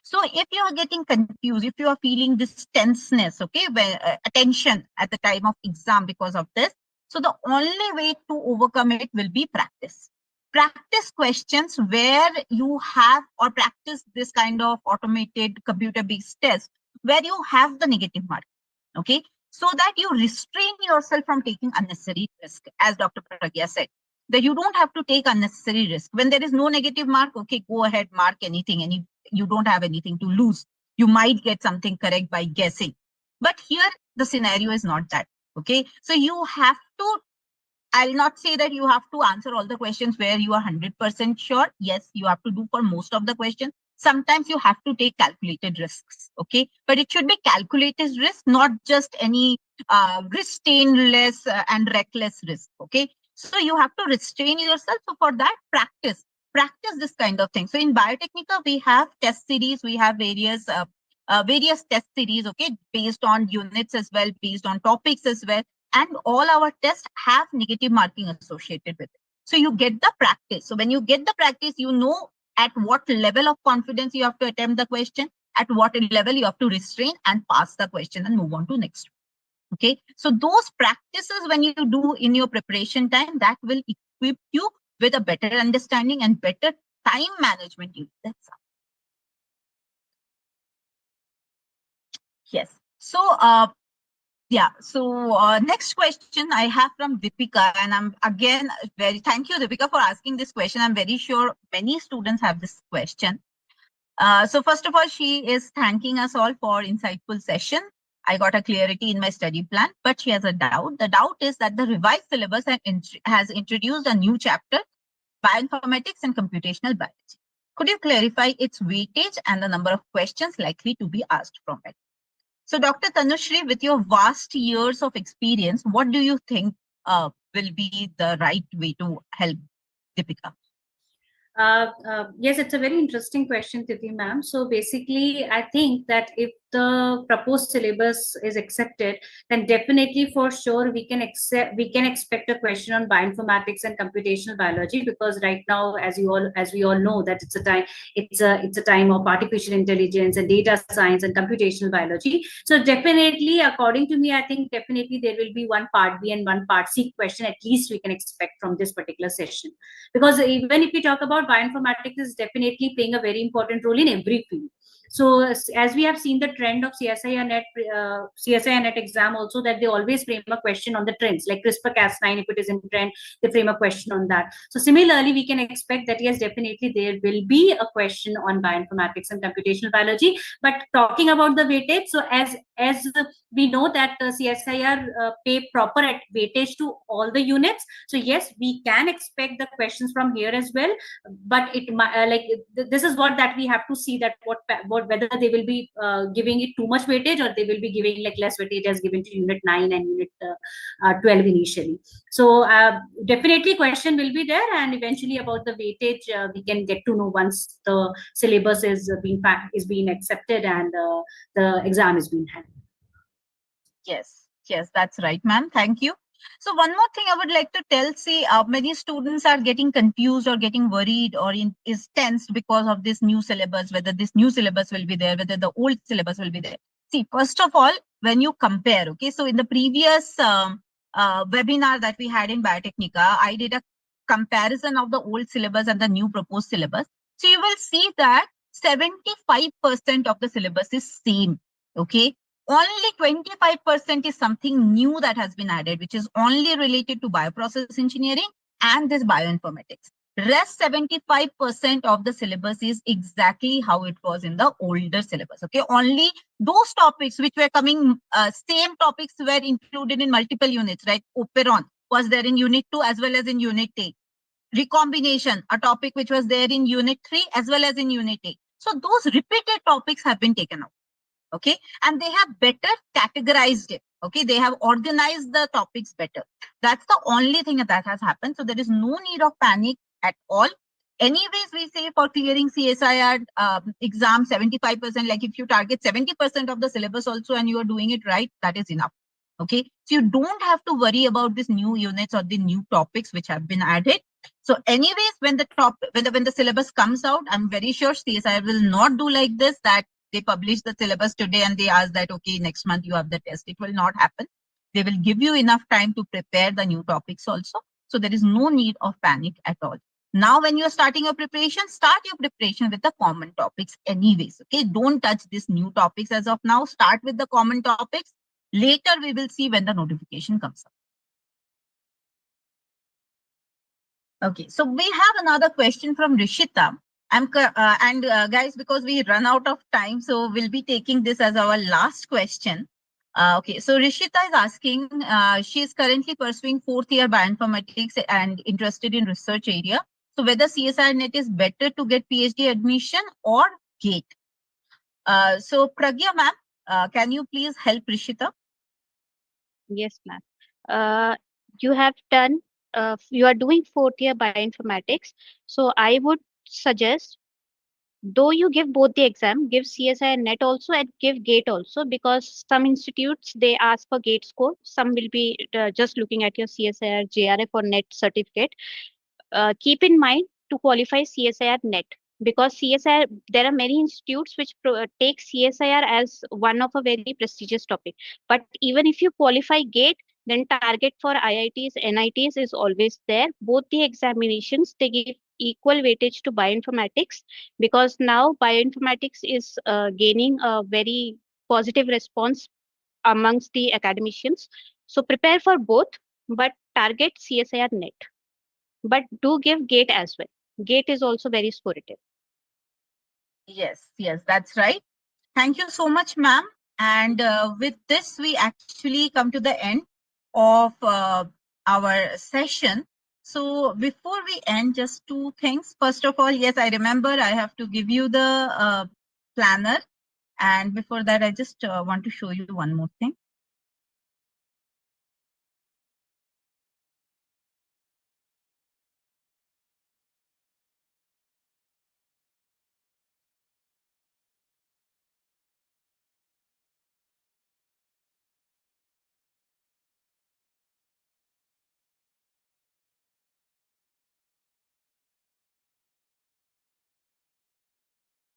Speaker 1: So if you are getting confused, if you are feeling this tenseness, okay, where attention at the time of exam because of this, so the only way to overcome it will be practice. Practice questions where you have, or practice this kind of automated computer-based test where you have the negative mark, okay, so that you restrain yourself from taking unnecessary risk, as Dr. Pragya said. That you don't have to take unnecessary risk. When there is no negative mark, okay, go ahead, mark anything, you don't have anything to lose. You might get something correct by guessing. But here, the scenario is not that. Okay. So you have to, I'll not say that you have to answer all the questions where you are 100% sure. Yes, you have to do for most of the questions. Sometimes you have to take calculated risks. Okay. But it should be calculated risk, not just any restrainless and reckless risk. Okay. So you have to restrain yourself. So for that, practice this kind of thing. So in Biotechnica, we have test series, we have various test series, okay, based on units as well, based on topics as well. And all our tests have negative marking associated with it. So you get the practice. So when you get the practice, you know at what level of confidence you have to attempt the question, at what level you have to restrain and pass the question and move on to next. Okay, so those practices when you do in your preparation time, that will equip you with a better understanding and better time management. That's all. Yes. So, yeah. So next question I have from Deepika, and I'm again thank you, Deepika, for asking this question. I'm very sure many students have this question. So first of all, she is thanking us all for insightful session. I got a clarity in my study plan, but she has a doubt. The doubt is that the revised syllabus has introduced a new chapter, bioinformatics and computational biology. Could you clarify its weightage and the number of questions likely to be asked from it? So Dr. Tanushree, with your vast years of experience, what do you think will be the right way to help Deepika?
Speaker 2: Yes, it's a very interesting question, Tithi ma'am. So basically, I think that if the proposed syllabus is accepted, then definitely for sure we can expect a question on bioinformatics and computational biology, because right now, as we all know, that it's a time of artificial intelligence and data science and computational biology. So definitely, according to me, I think definitely there will be one part B and one part C question at least we can expect from this particular session, because even if we talk about bioinformatics, is definitely playing a very important role in every field. So as we have seen the trend of CSIR NET exam also, that they always frame a question on the trends, like CRISPR-Cas9, if it is in trend, they frame a question on that. So similarly, we can expect that yes, definitely there will be a question on bioinformatics and computational biology. But talking about the weightage, so as we know that CSIR pay proper at weightage to all the units. So yes, we can expect the questions from here as well, but it this is what that we have to see, that what whether they will be giving it too much weightage, or they will be giving like less weightage as given to unit 9 and unit 12 initially. So definitely question will be there, and eventually about the weightage we can get to know once the syllabus is being accepted and the exam is being held.
Speaker 1: Yes, that's right, ma'am. Thank you. So one more thing I would like to tell, see, many students are getting confused or getting worried or is tensed because of this new syllabus, whether this new syllabus will be there, whether the old syllabus will be there. See, first of all, when you compare, okay, so in the previous webinar that we had in Biotechnica, I did a comparison of the old syllabus and the new proposed syllabus. So you will see that 75% of the syllabus is same, okay? Only 25% is something new that has been added, which is only related to bioprocess engineering and this bioinformatics. Rest 75% of the syllabus is exactly how it was in the older syllabus. Okay, only those topics which were coming, same topics were included in multiple units, right? Operon was there in unit 2 as well as in unit 8. Recombination, a topic which was there in unit 3 as well as in unit 8. So those repeated topics have been taken out. Okay, and they have better categorized it. Okay, they have organized the topics better. That's the only thing that has happened. So there is no need of panic at all. Anyways, we say for clearing CSIR exam 75%, like if you target 70% of the syllabus also and you are doing it right, that is enough. Okay, so you don't have to worry about these new units or the new topics which have been added. So anyways, when the syllabus comes out, I'm very sure CSIR will not do like this, that they publish the syllabus today and they ask that, okay, next month you have the test. It will not happen. They will give you enough time to prepare the new topics also. So there is no need of panic at all. Now, when you are starting your preparation, start your preparation with the common topics anyways. Okay, don't touch these new topics as of now. Start with the common topics. Later, we will see when the notification comes up. Okay, so we have another question from Rishita. Guys, because we run out of time, so we'll be taking this as our last question. Okay, so Rishita is asking, she is currently pursuing 4th year bioinformatics and interested in research area. So whether CSIR NET is better to get PhD admission or GATE. So Pragya ma'am, can you please help Rishita?
Speaker 3: Yes, ma'am. You have done, you are doing 4th year bioinformatics. So I would suggest, though you give both the exam, give CSIR NET also and give GATE also, because some institutes, they ask for GATE score. Some will be just looking at your CSIR, JRF or NET certificate. Keep in mind to qualify CSIR NET, because CSIR, there are many institutes which take CSIR as one of a very prestigious topic. But even if you qualify GATE, then target for IITs, NITs is always there. Both the examinations, they give equal weightage to bioinformatics, because now bioinformatics is gaining a very positive response amongst the academicians. So prepare for both, but target CSIR NET. But do give GATE as well. GATE is also very scorative.
Speaker 1: Yes, that's right. Thank you so much, ma'am. And with this, we actually come to the end of our session. So before we end, just 2 things. First of all, yes, I remember I have to give you the planner. And before that, I just want to show you one more thing.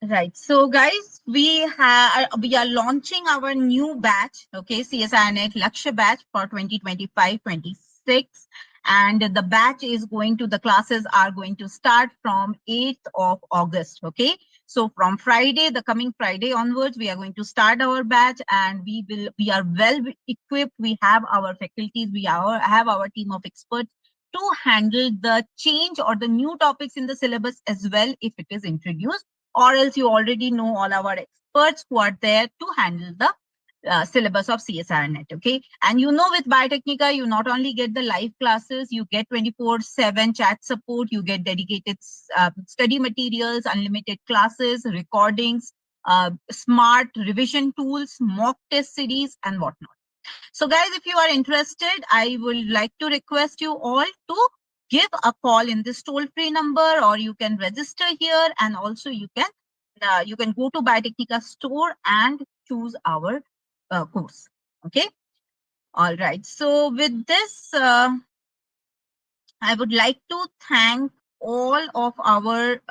Speaker 1: Right. So guys, we are launching our new batch, okay, CSIR NET Lakshya batch for 2025-26. And the batch is going to, the classes are going to start from 8th of August. Okay. So from Friday, the coming Friday onwards, we are going to start our batch, and we are well equipped. We have our faculties, have our team of experts to handle the change or the new topics in the syllabus as well if it is introduced, or else you already know all our experts who are there to handle the syllabus of CSIR NET. Okay. And with Biotechnica, you not only get the live classes, you get 24/7 chat support, you get dedicated study materials, unlimited classes, recordings, smart revision tools, mock test series, and whatnot. So guys, if you are interested, I would like to request you all to give a call in this toll-free number, or you can register here, and also you can go to Biotechnica store and choose our course. Okay. All right. So with this, I would like to thank all of our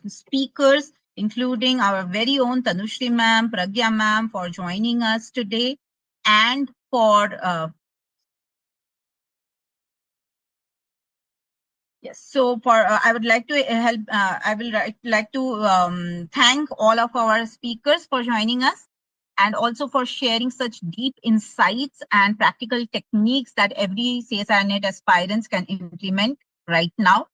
Speaker 1: speakers, including our very own Tanushree ma'am, Prangya ma'am, for joining us today, and for yes. So for I would like to help. I will like to thank all of our speakers for joining us, and also for sharing such deep insights and practical techniques that every CSIR NET aspirants can implement right now.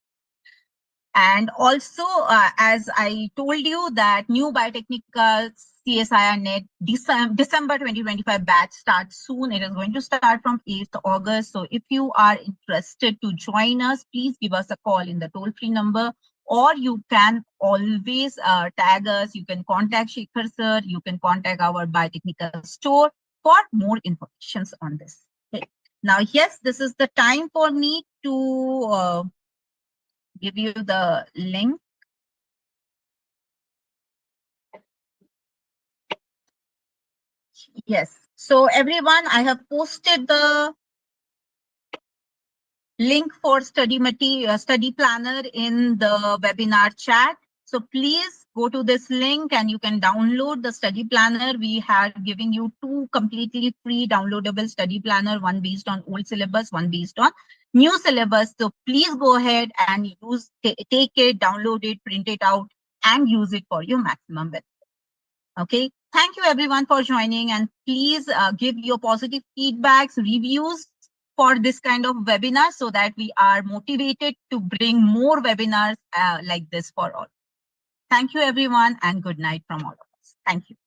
Speaker 1: And also, as I told you, that new Biotechnica CSIR NET December 2025 batch starts soon. It is going to start from 8th August. So if you are interested to join us, please give us a call in the toll-free number, or you can always tag us. You can contact Shekhar sir. You can contact our Biotechnica store for more information on this. Okay. Now, yes, this is the time for me to give you the link. Yes. So everyone, I have posted the link for study planner in the webinar chat. So please go to this link and you can download the study planner. We are giving you 2 completely free downloadable study planner, one based on old syllabus, one based on new syllabus. So please go ahead and take it, download it, print it out, and use it for your maximum benefit. Okay. Thank you everyone for joining, and please give your positive feedbacks, reviews for this kind of webinar, so that we are motivated to bring more webinars like this for all. Thank you everyone, and good night from all of us. Thank you.